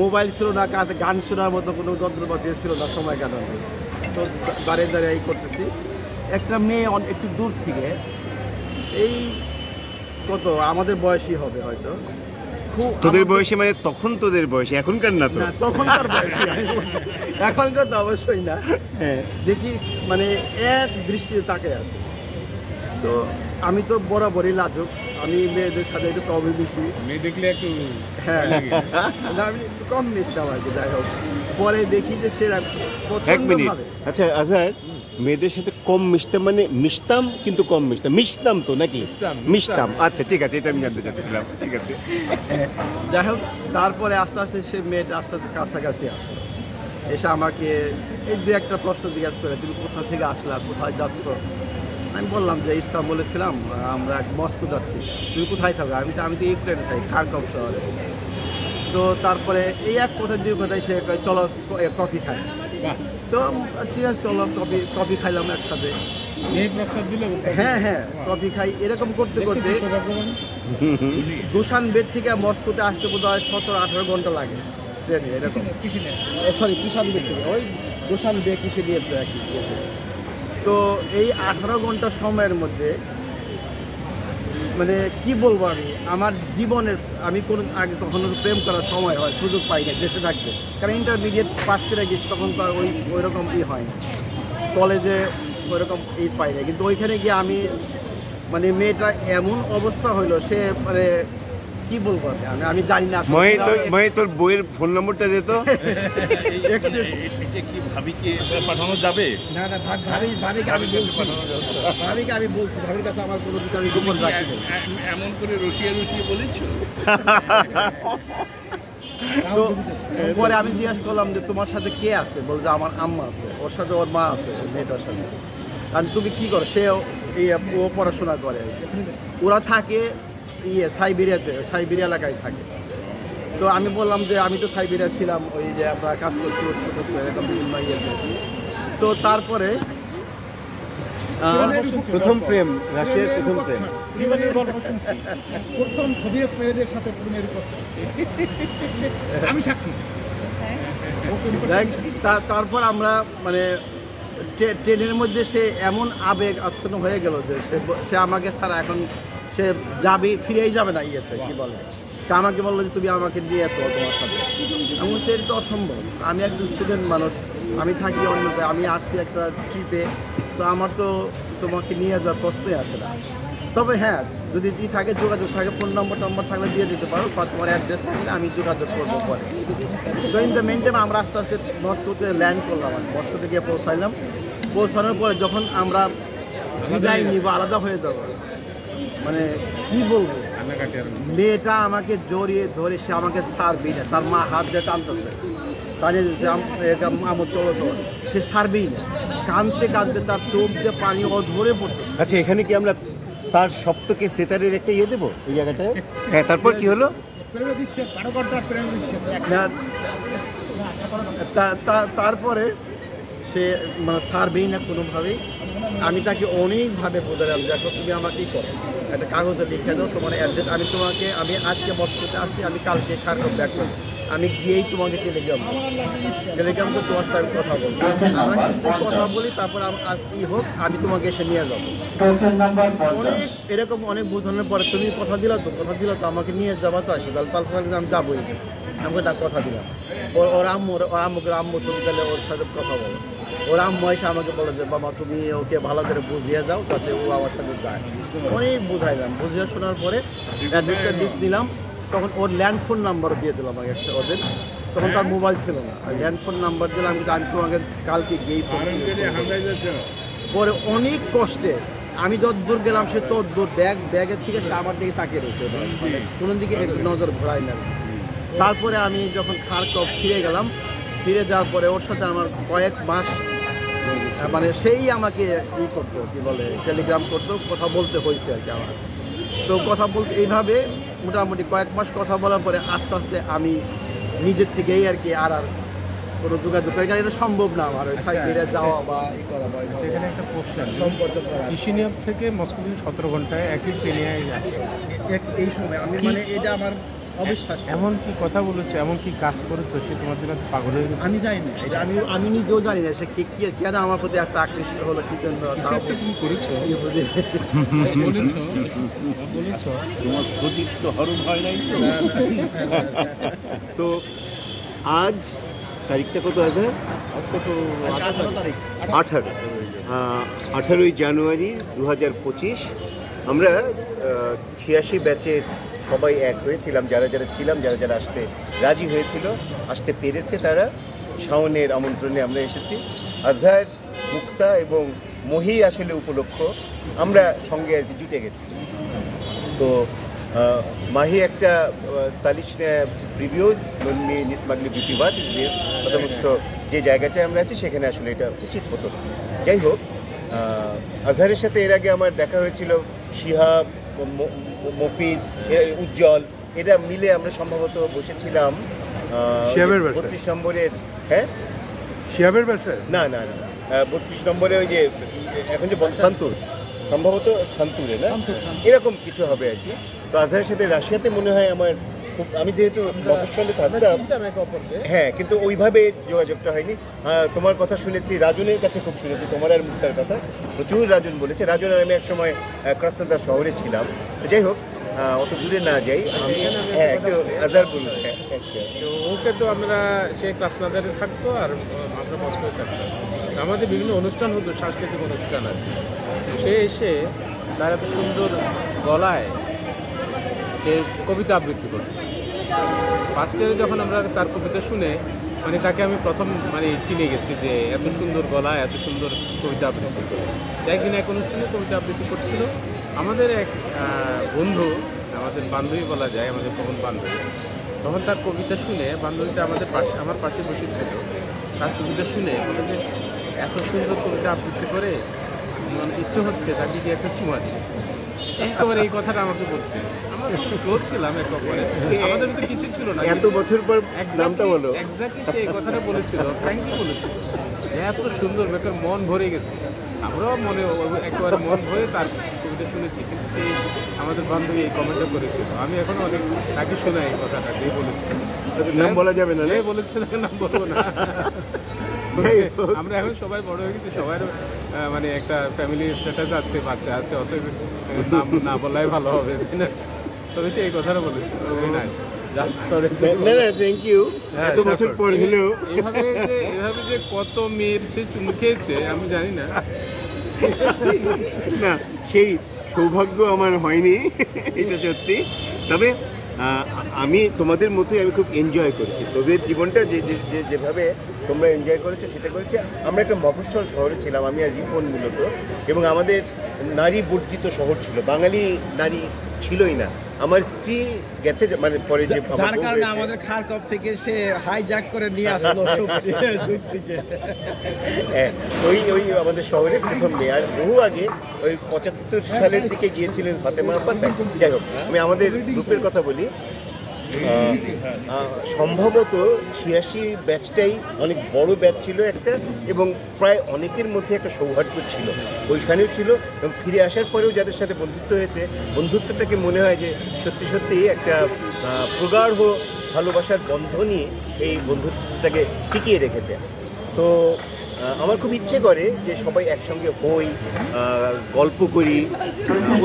মোবাইল ছিল না, কাছে গান শোনার মতো কোনো যন্ত্রপাতি ছিল না সময় কাটানো। তো দাঁড়িয়ে দাঁড়িয়ে এই করতেছি, একটা মেয়ে একটু দূর থেকে, এই কত আমাদের বয়সী হবে হয়তো, খুব তোদের বয়সে মানে তখন তোদের বয়সে, এখনকার না তো, তখনকার বয়সী, এখনকার তো অবশ্যই না। দেখি মানে এক দৃষ্টিতে তাকে আছে। তো আমি তো বরাবরই লাজুক, আমি মেয়েদের সাথে একটু কমই মিশি, মেয়ে দেখলে একটু হ্যাঁ আমি একটু কম মিশতাম আর কি। যাই হোক, পরে দেখি যে সে 1 মিনিট। আচ্ছা আজহার, মেয়েদের সাথে কম মিশতাম মানে মিশতাম কিন্তু কম মিশতাম তো নাকি? মিশতাম, আচ্ছা ঠিক আছে, এটা আমি জানতে চাচ্ছিলাম। ঠিক আছে, যাই হোক, তারপরে আস্তে আস্তে সে মেয়েটা আস্তে আস্তে কাছাকাছি আসে, এসে আমাকে এই 2-1টা প্রশ্ন জিজ্ঞাসা করে, তুমি কোথা থেকে আসলা, কোথায় যাচ্ছ? আমি বললাম যে ইস্তাম্বুলে ছিলাম, আমরা মস্কো যাচ্ছি। তুমি কোথায় থাকো? আমি তো ইউক্রেনে থাকি, খারকিভ শহরে। তো তারপরে এই এক কথার 2 কথায় সে চলো কফি খাই। তো চলো কফি খাইলাম একসাথে। প্রস্তাব দিল, হ্যাঁ কফি খাই। এরকম করতে করতে দুশানবের থেকে মস্কোতে আসতে বোধ হয় 17-18 ঘন্টা লাগে ট্রেনে। এরকম কিশানবের থেকে ওই দুশানবে কিশিনিয়েভ একই। তো এই 18 ঘন্টা সময়ের মধ্যে মানে কি বলবো, আমি আমার জীবনের আমি কোনো আগে কখনো প্রেম করার সময় হয় সুযোগ পাই না দেশে থাকতে, কারণ ইন্টারমিডিয়েট পাস করে গেছি, তখন তো আর ওই রকম হয় না, কলেজে ওইরকম পাই না। কিন্তু ওইখানে গিয়ে আমি মানে মেয়েটা এমন অবস্থা হইলো, সে মানে কি বলবো আমি জানি না। তোর বইয়ের ফোন নম্বরটা দিত, কি ভাবিকে পাঠানো যাবে? না ভাবিকে আমি বলছি, ভাবির কাছে আমার কোনো কিছু আমি গোপন রাখি। এমন করে রসিয়ে বলেছো? তো পরে আমি জিজ্ঞাসা করলাম যে তোমার সাথে কে আছে? বলছে আমার আম্মা আছে, ওর সাথে ওর মা আছে, মেয়েটার সাথে। আর তুমি কি করো? সে ও পড়াশোনা করে। ওরা থাকে সাইবেরিয়া এলাকায় থাকে। তো আমি বললাম যে আমি তো সাইবেরিয়া ছিলাম, ওই যে আমরা কাজ করছি এরকম বিভিন্ন ইয়েতে। তো তারপরে প্রথম প্রেম, রাশিয়ার প্রথম প্রেম, জীবনের গল্প শুনছি, প্রথম সোভিয়েত মেয়েদের সাথে প্রেমের কথা আমি সাক্ষী। তারপর আমরা মানে ট্রেনের মধ্যে সে এমন আবেগ আচ্ছন্ন হয়ে গেল যে সে আমাকে ছাড়া এখন সে ফিরেই যাবে না ইয়েতে, কি বলে, সে আমাকে বললো যে তুমি আমাকে নিয়ে আসো তোমার সাথে। আমি বলছি এটা তো অসম্ভব, আমি একজন স্টুডেন্ট মানুষ, আমি থাকি অন্যতে, আমি আসছি একটা ট্রিপে, তো আমার তো তোমাকে নিয়ে যাওয়ার প্রশ্নই আসে না। তবে হ্যাঁ, যদি থাকে যোগাযোগ থাকে, ফোন নম্বর থাকলে দিয়ে দিতে পারো, বা তোমার অ্যাড্রেস থাকলে আমি যোগাযোগ করবো পরে। তো ইন দ্য মেন টাইম আমরা আস্তে আস্তে মস্কোতে ল্যান্ড করলাম, মস্কোতে গিয়ে পৌঁছাইলাম। পৌঁছানোর পরে যখন আমরা বিদায় নিব, আলাদা হয়ে যাব, মানে কি বলবো, মেয়েটা আমাকে জড়িয়ে ধরে সে আমাকে ছাড়বেই না, তার মা হাত দিয়ে টানতেছে, টানিয়ে দিচ্ছে আমার চলো চলো, সে ছাড়বেই না, কাঁদতে কাঁদতে তার চোখ দিয়ে পানি ও ধরে পড়তো। আচ্ছা, এখানে কি আমরা তার সপ্তকে সেতারের একটা ইয়ে দেবো এই জায়গাটায়? হ্যাঁ, তারপর কি হলো? তারপরে সে মানে ছাড়বেই না কোনোভাবেই। আমি তাকে অনেকভাবে বোঝালাম, দেখো তুমি আমাকেই করো, একটা কাগজে লিখে দাও তোমার অ্যাড্রেস, আমি আজকে মস্কোতে আসছি, আমি কালকে খারকম ব্যাক করবো, আমি গিয়েই তোমাকে টেলিগ্রাম তো তোমার সাথে কথা বলবো, আমরা কিছুদিন কথা বলি, তারপর আজ কী হোক আমি তোমাকে এসে নিয়ে যাবো। অনেক এরকম অনেক বোঝানোর পরে তুমি কথা দিলা তো আমাকে নিয়ে যাবা, তো আসি তাহলে আমি যাবোই, আমাকে কথা দিলাম। ওর আম্মু তুমি তাহলে ওর সাথে কথা বলো। ওর আম্মু এসে আমাকে বলে যে বাবা তুমি ওকে ভালো করে বুঝিয়ে যাও যাতে ও আমার সাথে যায়। অনেক বুঝাইলাম, বুঝিয়ে শোনার পরে অ্যাড্রেসটা দিলাম। তখন ওর ল্যান্ডফোন নাম্বার দিয়ে দিলাম আমাকে একটা ওদের, তখন তার মোবাইল ছিল না, ল্যান্ডফোন নাম্বার দিলাম, কিন্তু আমি তোমাকে কালকে গিয়েই ফোন পরে অনেক কষ্টে আমি যতদূর গেলাম সে ততদূর ব্যাগের থেকে সে আমার দিকে তাকিয়ে রয়েছে, কোনো দিকে নজর ঘোরাই না। তারপরে আমি যখন খারকভ ফিরে যাওয়ার পরে ওর সাথে আমার কয়েক মাস মানে সেই আমাকে করতো, কি বলে টেলিগ্রাম করতো, কথা বলতে হয়েছে আর কি আমার। তো কথা বলতে এইভাবে মোটামুটি কয়েক মাস কথা বলার পরে আস্তে আস্তে আমি নিজের থেকেই আর কি আর কোনো যোগাযোগ করি, এটা সম্ভব না আমার ফিরে যাওয়া বা ই করা। সেখানে একটা প্রশ্ন, কিশিনিয়াভ থেকে মস্কো 17 ঘন্টায় একই ট্রেনে এই সময় আমি মানে এটা আমার অবিশ্বাস। এমন কি কথা বলেছো, এমন কি কাজ করেছো সে তোমার জন্য পাগল হয়ে গেছে? আমি জানি না, এটা আমি নিজেও জানি না সে কেন আমার প্রতি একটা আকৃষ্ট হলো, কি জন্য তুমি করেছো তোমার সতীত্ব হরণ হয় নাই তো আজ তারিখটা কত আছে? আজ কত? 18 তারিখ। 18ই জানুয়ারি 2025। আমরা 86 ব্যাচের সবাই এক হয়েছিলাম, যারা ছিলাম, যারা আসতে রাজি হয়েছিল, আসতে পেরেছে তারা। শাওনের আমন্ত্রণে আমরা এসেছি। আজহার, মুক্তা এবং মহি আসলে উপলক্ষ আমরা সঙ্গে আর কি জুটে গেছি। তো মাহি একটা স্তালিশনে প্রিভিউজ নন্মি নিসমাগলি বিপিবাদ সমস্ত যে জায়গাটায় আমরা আছি সেখানে আসলে এটা উচিত হতো। যাই হোক, আজহারের সাথে এর আগে আমার দেখা হয়েছিল, শিহাব, মফিজ, উজ্জ্বল, এরা মিলে আমরা সম্ভবত বসেছিলাম 32 নম্বরের। হ্যাঁ, শিহাবের বাসায়? না 32 নম্বরে ওই যে এখন যে সন্তুর, সম্ভবত সন্তুরে না, এরকম কিছু হবে আর কি। তো আজহারের সাথে রাশিয়াতে মনে হয় আমার খুব, আমি যেহেতু মফস্বলে থাকতাম, হ্যাঁ, কিন্তু ওইভাবে যোগাযোগটা হয়নি। তোমার কথা শুনেছি, রাজনের কাছে খুব শুনেছি তোমার আর মুক্তার কথা, প্রচুর রাজন বলেছে। রাজন আর আমি একসময় ক্রাসনাদার শহরে ছিলাম। যাই হোক, অত দূরে না যাই, আমি হ্যাঁ একটু আজহার বলুন। ওকে তো আমরা সে ক্রাসনাদারে থাকতো আর আমরা মস্কোয় থাকতাম, আমাদের বিভিন্ন অনুষ্ঠান হতো, সাংস্কৃতিক অনুষ্ঠান আর কি। সে এসে তার এত সুন্দর গলায় সে কবিতা আবৃত্তি করত। ফার্স্ট ইয়ারে যখন আমরা তার কবিতা শুনে মানে তাকে আমি প্রথম মানে চিনে গেছি যে এত সুন্দর গলা, এত সুন্দর কবিতা আবৃত্তি করে। একদিন এক অনুষ্ঠানে কবিতা আবৃত্তি করছিল। আমাদের এক বন্ধু, আমাদের বান্ধবী বলা যায়, আমাদের কমন বান্ধবী, তখন তার কবিতা শুনে বান্ধবীটা আমার পাশে বসেছিল। তার কবিতা শুনে বলে যে এত সুন্দর কবিতা আবৃত্তি করে, মানে ইচ্ছে হচ্ছে তাকে কি একটা চুমা দিই। একেবারে এই কথাটা আমাকে বলছে। আমরা ক্লোজ ছিলাম একে অপরে, আমাদের ভিতরে কিছু ছিল না। এত বছর পর নামটা বলো। এক্স্যাক্টলি সে এই কথাটা বলেছিল, ফ্র্যাঙ্কলি বলেছিল, এত সুন্দর, বেকার মন ভরে গেছে। আমরাও একেবারে মন ভরে তার কবিতা শুনেছি। কিন্তু সেই আমাদের বান্ধবী এই কমেন্টটা করেছিল। আমি এখন অনেক তাকে শোনাই এই কথাটা, যে বলেছিল। নাম বলা যাবে না, যে বলেছে তাকে নাম বলবো না। আমরা এখন সবাই বড় হয়ে গেছি, সবাই মানে একটা ফ্যামিলি স্ট্যাটাস আছে, বাচ্চা আছে, অতএব নাম না বলাই ভালো হবে, তাই না? তবে সে এই কথাটা বলেছিল। Thank you. এত বছর পর হলেও এইভাবে যে কত মেয়ের সে চুমু খেয়েছে আমি জানি না। না, সেই সৌভাগ্য আমার হয়নি, এটা সত্যি। তবে আমি তোমাদের মতোই আমি খুব এনজয় করেছি সোভিয়েত জীবনটা, যেভাবে তোমরা এনজয় করেছো সেটা করেছি। আমরা একটা মফস্বল শহরে ছিলাম, আমি আর রিপন মূলত, এবং আমাদের নারী বর্জিত শহর ছিল, বাঙালি নারী ছিলই না। আমার স্ত্রী গেছে মানে পরে যে যার কারণে আমাদের খারকপ থেকে সে হাইজ্যাক করে নিয়ে আসলো ওই আমাদের শহরে প্রথম মেয়ে। আর বহু আগে ওই 75 সালের দিকে গিয়েছিলেন ফাতেমা আপা। যাই হোক, আমি আমাদের গ্রুপের কথা বলি। সম্ভবত 86 ব্যাচটাই অনেক বড় ব্যাচ ছিল একটা, এবং প্রায় অনেকের মধ্যে একটা সৌহার্দ্য ছিল, ওইখানেও ছিল। এবং ফিরে আসার পরেও যাদের সাথে বন্ধুত্ব হয়েছে, বন্ধুত্বটাকে মনে হয় যে সত্যি সত্যি একটা প্রগাঢ় ভালোবাসার বন্ধনই এই বন্ধুত্বটাকে টিকিয়ে রেখেছে। তো আমার খুব ইচ্ছে করে যে সবাই একসঙ্গে হই, গল্প করি,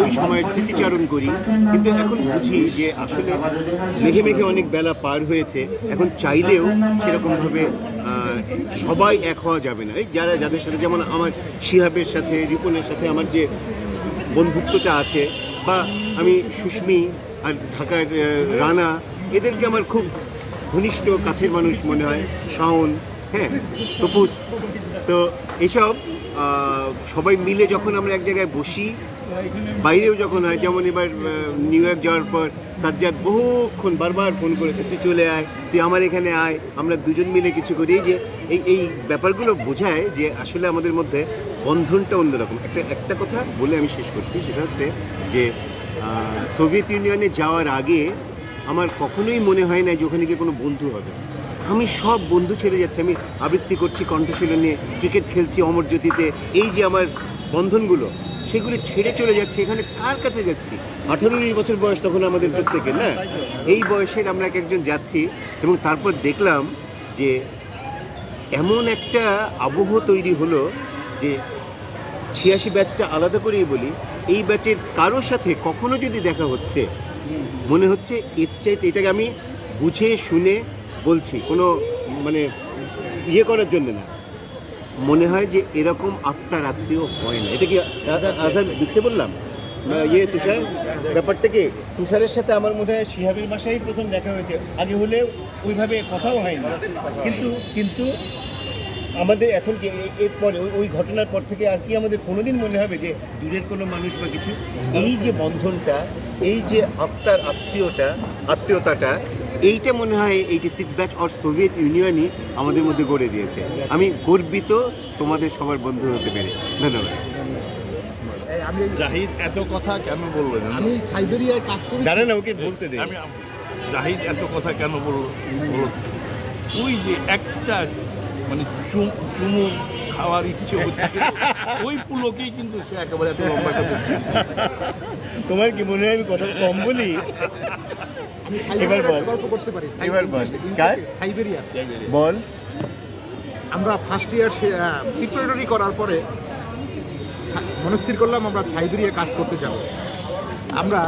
ওই সময়ের স্মৃতিচারণ করি। কিন্তু এখন বুঝি যে আসলে মেঘে মেঘে অনেক বেলা পার হয়েছে, এখন চাইলেও সেরকমভাবে সবাই এক হওয়া যাবে না। এই যাদের সাথে, যেমন আমার শিহাবের সাথে, রিপনের সাথে আমার যে বন্ধুত্বটা আছে, বা আমি সুস্মি আর ঢাকার রানা, এদেরকে আমার খুব ঘনিষ্ঠ কাছের মানুষ মনে হয়, শাওন, হ্যাঁ, তপুস। তো এইসব সবাই মিলে যখন আমরা এক জায়গায় বসি, বাইরেও যখন হয়, যেমন এবার নিউ ইয়র্ক যাওয়ার পর সাজ্জাদ বহুক্ষণ বারবার ফোন করেছে, তুই চলে আয়, তুই আমার এখানে আয়, আমরা দুজন মিলে কিছু করি। এই যে এই ব্যাপারগুলো বোঝায় যে আসলে আমাদের মধ্যে বন্ধনটা অন্যরকম। একটা কথা বলে আমি শেষ করছি, সেটা হচ্ছে যে সোভিয়েত ইউনিয়নে যাওয়ার আগে আমার কখনোই মনে হয় না যে ওখানে গিয়ে কোনো বন্ধু হবে। আমি সব বন্ধু ছেড়ে যাচ্ছি, আমি আবৃত্তি করছি, কণ্ঠশীল নিয়ে ক্রিকেট খেলছি অমরজ্যোতিতে, এই যে আমার বন্ধনগুলো, সেগুলো ছেড়ে চলে যাচ্ছে। এখানে কার কাছে যাচ্ছি? 18-19 বছর বয়স তখন আমাদের প্রত্যেকে, না? এই বয়সের আমরা একজন যাচ্ছি, এবং তারপর দেখলাম যে এমন একটা আবহ তৈরি হলো যে 86 ব্যাচটা আলাদা করেই বলি, এই ব্যাচের কারোর সাথে কখনো যদি দেখা হচ্ছে, মনে হচ্ছে এর চাইতে, এটাকে আমি বুঝে শুনে বলছি, কোনো মানে ইয়ে করার জন্য না, মনে হয় যে এরকম আত্মার আত্মীয় হয় না। এটা কি আজহার বুঝতে বললাম? তুষার, ব্যাপারটা কি, তুষারের সাথে আমার মনে হয় শিহাবের বাসায় প্রথম দেখা হয়েছে, আগে হলে ওইভাবে কথাও হয় না। কিন্তু আমাদের এখন যে এরপরে ওই ঘটনার পর থেকে আর কি আমাদের কোনোদিন মনে হবে যে দূরের কোনো মানুষ বা কিছু, এই যে বন্ধনটা, এই যে আত্মার আত্মীয়তাটা, এইটা মনে হয় 86 ব্যাচ আর সোভিয়েত ইউনিয়নই আমাদের মধ্যে গড়ে দিয়েছে। আমি গর্বিত তোমাদের সবার বন্ধু হতে পেরে। ধন্যবাদ। জাহিদ এত কথা কেন বললেন? আমি সাইবেরিয়ায় কাজ করি, জানে না, ওকে বলতে দে। আমি জাহিদ এত কথা কেন বলল? ওই যে একটা মানে চুমু খাওয়ার ইচ্ছে হচ্ছে, ওই পুলকেই কিন্তু সে একেবারে এত লম্বা কথা। তোমার কি মনে হয় আমি কথা কম বলি? এবার বল, গল্প করতে পারি। এবার বল, সাইবেরিয়া বল। আমরা ফার্স্ট ইয়ার প্রিপারেটরি করার পরে মনস্থির করলাম আমরা সাইবেরিয়া কাজ করতে যাব। আমরা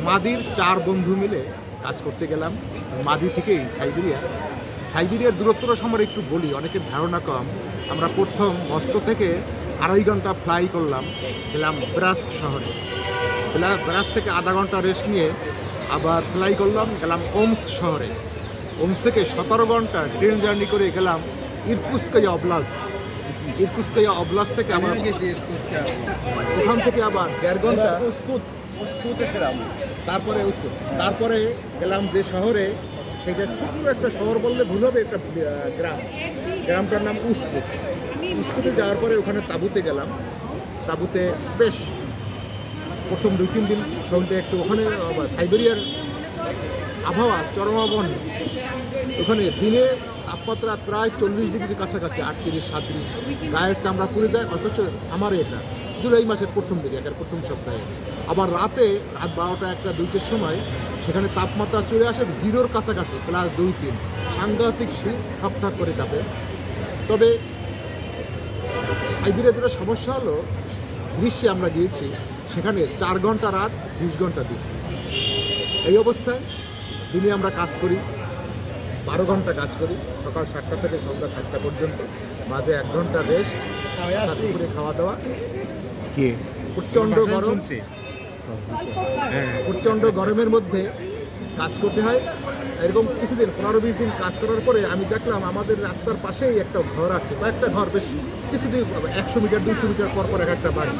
মাদির 4 বন্ধু মিলে কাজ করতে গেলাম। মাদি থেকেই সাইবেরিয়ার দূরত্বটা সম্পর্কে একটু বলি, অনেকের ধারণা কম। আমরা প্রথম মস্কো থেকে 2.5 ঘন্টা ফ্লাই করলাম, গেলাম ব্রাস্ট শহরে। ব্রাস্ট থেকে আধা ঘন্টা রেস্ট নিয়ে আবার ফ্লাই করলাম, গেলাম ওমস শহরে। ওমস থেকে 17 ঘন্টা ট্রেন জার্নি করে গেলাম ইরকুৎস্কয়া অবলাস্ট থেকে আবার ওখান থেকে আবার 1.5 ঘন্টা তারপরে গেলাম যে শহরে, সেটা ছোট্ট একটা শহর বললে ভুল হবে, একটা গ্রামটার নাম উস্কুতে যাওয়ার পরে ওখানে তাঁবুতে গেলাম। তাঁবুতে বেশ প্রথম 2-3 দিন শহরটা একটু, ওখানে সাইবেরিয়ার আবহাওয়া চরমাবন। ওখানে দিনে তাপমাত্রা প্রায় 40 ডিগ্রির কাছাকাছি, 38-37, গায়ের চামড়া পুড়ে যায়। অথচ সামারে, এটা জুলাই মাসের প্রথম দিকে, প্রথম সপ্তাহে। আবার রাত 12টা, 1টা, 2টের সময় সেখানে তাপমাত্রা চলে আসে 0-র কাছাকাছি, +2-3, সাংঘাতিক শীত, ঠকঠক করে কাঁপে। তবে সাইবেরিয়া যেটা সমস্যা হলো, গ্রীষ্মে আমরা গিয়েছি, সেখানে 4 ঘন্টা রাত, 20 ঘন্টা দিন। এই অবস্থায় দিনে আমরা কাজ করি, 12 ঘন্টা কাজ করি, সকাল 7টা থেকে সন্ধ্যা 7টা পর্যন্ত, মাঝে 1 ঘন্টা রেস্ট, দুপুরে খাওয়া দাওয়া। প্রচণ্ড গরম, প্রচণ্ড গরমের মধ্যে কাজ করতে হয়। এরকম কিছুদিন 15-20 দিন কাজ করার পরে আমি দেখলাম আমাদের রাস্তার পাশেই একটা ঘর আছে, কয়েকটা ঘর, বেশ কিছুদিন 100 মিটার 200 মিটার পর পর একটা বাড়ি।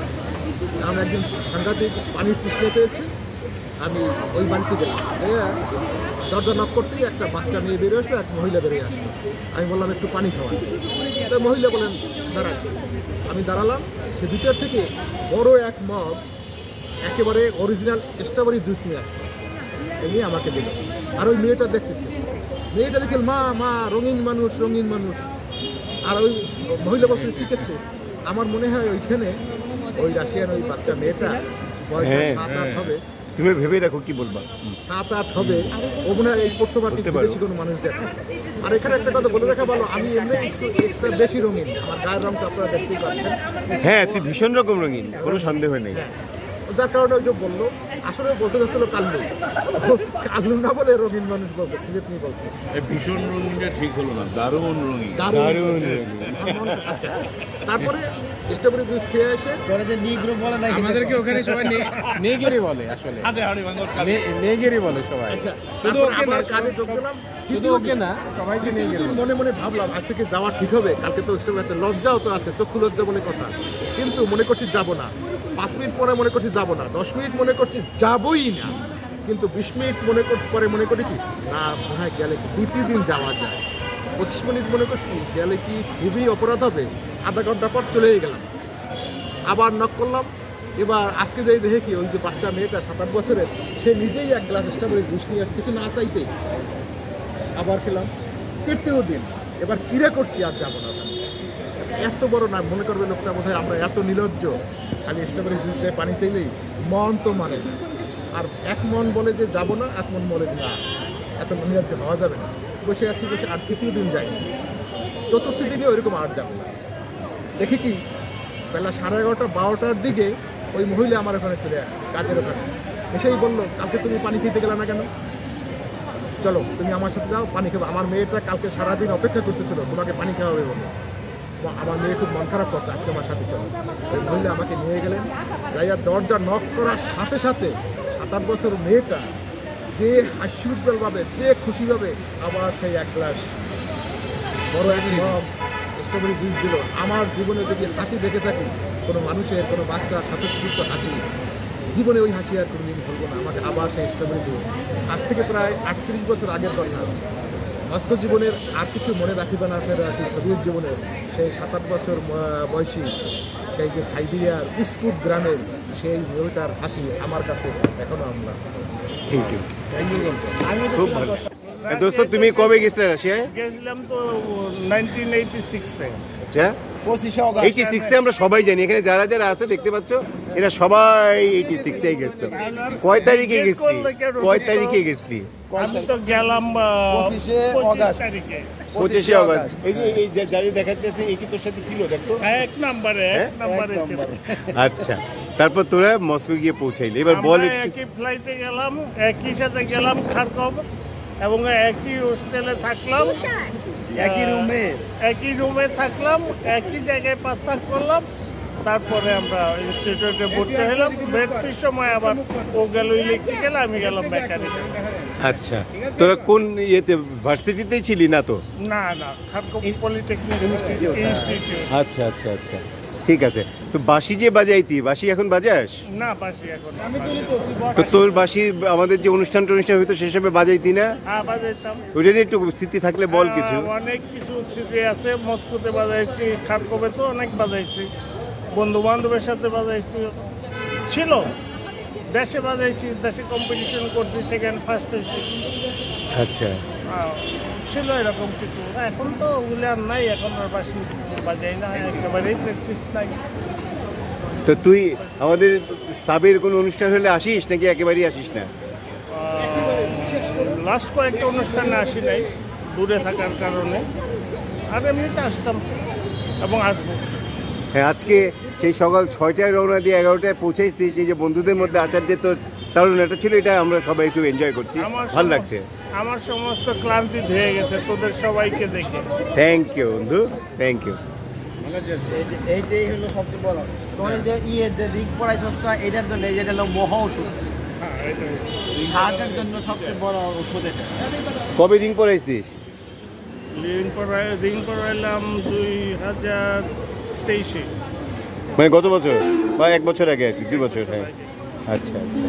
আমরা একদিন সাংঘাতিক পানির তৃষ্ণা পেয়েছি, আমি ওই বাড়িতে গেলাম, দরজা নক করতেই একটা বাচ্চা মেয়ে বেরিয়ে আসলো, এক মহিলা বেরিয়ে আসলো। আমি বললাম একটু পানি খাওয়ান, তো মহিলা বলেন দাঁড়ান। আমি দাঁড়ালাম, সে ভিতর থেকে বড় এক মগ একেবারে অরিজিনাল স্ট্রবেরি জুস নিয়ে আসলো, এমনি আমাকে দিল। আর ওই মেয়েটা দেখতেছে, মেয়েটা দেখে মা মা রঙিন মানুষ রঙিন মানুষ। আর ওই মহিলা বলছে ঠিক আছে। আমার মনে হয় ওইখানে ওই রাশিয়ান ওই বাচ্চা মেয়েটা বয়স 7-8 হবে, তুমি ভেবে রাখো কি বলবা। 7-8 হবে, ও মনে হয় এই প্রথমবার বেশি কোনো মানুষ দেখে। আর এখানে একটা কথা বলে রাখা ভালো, আমি এমনি একটু এক্সট্রা বেশি রঙিন, আমার গায়ের রঙটা আপনারা দেখতেই পাচ্ছেন। হ্যাঁ, তুই ভীষণ রকম রঙিন, কোনো সন্দেহ নেই। যার কারণে ওই যে বললো, আসলে বলতে যাচ্ছিল কাল্লু, কাল্লু না বলে রঙিন মানুষ বলছে, সিলেট নিয়ে বলছে। ভীষণ রঙিনটা ঠিক হলো না, দারুণ রঙিন। আচ্ছা, তারপরে স্ট্রবেরি জুস খেয়ে এসে আমাদেরকে ওখানে সবাই নেগেরি বলে, আসলে নেগেরি বলে সবাই। আচ্ছা, শুধু ওকে না, কাজে যোগ দিলাম, শুধু ওকে না, সবাইকে নেগেরি। মনে মনে ভাবলাম আজকে যাওয়া ঠিক হবে, কালকে তো একটা লজ্জাও তো আছে, চক্ষু লজ্জা বলে কথা, কিন্তু মনে করছি যাবো না। 5 মিনিট পরে মনে করছি যাবো না, 10 মিনিট মনে করছি যাবোই না, কিন্তু 20 মিনিট পরে মনে করি কি না মনে হয় গেলে কি দ্বিতীয় দিন যাওয়া যায়। 25 মিনিট মনে করছি কি গেলে কি খুবই অপরাধ হবে, আধা ঘন্টা পর চলেই গেলাম। আবার নক করলাম, এবার আজকে যাই দেখে কি ওই যে বাচ্চা মেয়েটা 7-8 বছরের, সে নিজেই এক গ্লাস স্ট্রবেরি জুস নিয়ে আসছে, কিছু না চাইতেই। আবার খেলাম, তৃতীয় দিন এবার কিরে করছি আর যাবো না। এত বড় না মনে করবে লোকটা বোধহয় আমরা এত নির্লজ্জ, খালি স্ট্রবেরি জুস দিয়ে পানি চাইলেই, মন তো মানে না। আর এক মন বলে যে যাবো না, এক মন বলে না, এত নির্লজ্জ হওয়া যাবে না। বসে আছি, বসে আর তৃতীয় দিন যাইনি, চতুর্থ দিনে ওইরকম আর যাবো না। দেখি কি বেলা 11:30-12টার দিকে ওই মহিলা আমার ওখানে চলে আসছে, কাজের ওখানে এসেই বললো কালকে তুমি পানি খেতে গেলে না কেন, চলো তুমি আমার সাথে যাও, পানি খাবে। আমার মেয়েটা কালকে সারাদিন অপেক্ষা করতেছিল, তোমাকে পানি খাওয়াবে বলে। আমার মেয়ে খুব মন খারাপ করছে, আজকে আমার সাথে চলো। ওই মহিলা আমাকে নিয়ে গেলেন, যাইয়া দরজা নক করার সাথে সাথে 7-8 বছর মেয়েটা যে হাস্যোজ্জ্বলভাবে, যে খুশিভাবে আবার সেই এক গ্লাস বড় এক মগ স্ট্রবেরি জুস দিল। আমার জীবনে যদি হাসি দেখে থাকি, কোনো মানুষের, কোনো বাচ্চার সাথে যুক্ত হাসি, জীবনে ওই হাসি আর কোনোদিন ভুলবো না। আমাকে আবার সেই স্ট্রবেরি জুস, আজ থেকে প্রায় 38 বছর আগের কথা। মস্কো জীবনের আর কিছু মনে রাখিবে না রাখি, সোভিয়েত জীবনের সেই 7-8 বছর বয়সী সেই যে সাইবেরিয়ার উস্কুট গ্রামের সেই মেয়েটার হাসি আমার কাছে এখনো আমরা। থ্যাংক ইউ, খুব ভালো। দোস্ত, তুমি কবে গেছিলে রাশিয়ায়? গেছিলাম তো 1986-এ। আচ্ছা, 86-এ আমরা সবাই জানি, এখানে যারা যারা আছে দেখতে পাচ্ছ, এরা সবাই 86-এ গেছে। কয় তারিখে গেছলি? কয় তারিখে গেছলি? আমি তো গেলাম 25 তারিখে। 25শে অগস্ট। এই যে যারা দেখাইতেছে এই কি তোর সাথে ছিল? দেখতো এক নম্বরে ছিল। আচ্ছা, তারপর তোরা মস্কো গিয়ে পৌঁছাইলি, এবার বল। একই ফ্লাইটে গেলাম, একই সাথে গেলাম খারকভ, এবং একই হোস্টেলে থাকলাম, একই রুমে থাকলাম, একই জায়গায় পাত্তাক করলাম। তারপরে আমরা ইনস্টিটিউটে ভর্তি হলাম। ভর্তির সময় আবার ও গেল ইলেকট্রিক্যাল, আমি গেলাম মেকানিক্যাল। আচ্ছা, তোরা কোন ইয়েতে ভার্সিটিতেই ছিলি? না তো, না খারকভ পলিটেকনিক ইনস্টিটিউট। আচ্ছা আচ্ছা আচ্ছা, ঠিক আছে। তো বাঁশি যে বাজাইতি, বাঁশি এখন বাজাস? না, বাঁশি এখন। তো তোর বাঁশি আমাদের যে অনুষ্ঠান হইতো সেসবে বাজাইতি না? হ্যাঁ, বাজাইতাম। ওইটা নিয়ে একটু স্মৃতি থাকলে বল কিছু। অনেক কিছু স্মৃতি আছে। মস্কোতে বাজাইছি, খারকভে তো অনেক বাজাইছি, বন্ধু বান্ধবের সাথে বাজাইছি, ছিল দেশে বাজাইছি, দেশে কম্পিটিশন করছি, সেকেন্ড ফার্স্ট হয়েছি। আচ্ছা, ছিল এরকম কিছু। এখন তো ওগুলো আর নাই, এখন আর বাঁশি বাজাই না, একেবারেই প্র্যাকটিস নাই। তো তুই আমাদের সাবের কোনো অনুষ্ঠান হলে আসিস নাকি একেবারেই আসিস না? লাস্ট কয়েকটা অনুষ্ঠানে আসি নাই, দূরে থাকার কারণে। আর এমনিতে আসতাম এবং আসবো। হ্যাঁ, আজকে সেই সকাল 6টায় রওনা দিয়ে 11টায় পৌঁছাইছিস, এই যে বন্ধুদের মধ্যে আচার যে তোর দারুণ একটা ছিল, এটা আমরা সবাই খুব এনজয় করছি, ভালো লাগছে। আমার সমস্ত ক্লান্তি ধুয়ে গেছে তোদের সবাইকে দেখে। থ্যাংক ইউ বন্ধু, থ্যাংক ইউ। এইটাই হলো সবচেয়ে বড়। তোর এই যে যে রিং পড়াইছস না, এটার জন্য এই যেটা হলো মহা ওষুধ, হার্টের জন্য সবচেয়ে বড় ওষুধ এটা। কবে রিং পরাইছিস? রিং পড়াইলাম 2023-এ। মানে গত বছর বা 1 বছর আগে আর কি, 2 বছর? হ্যাঁ, আচ্ছা আচ্ছা।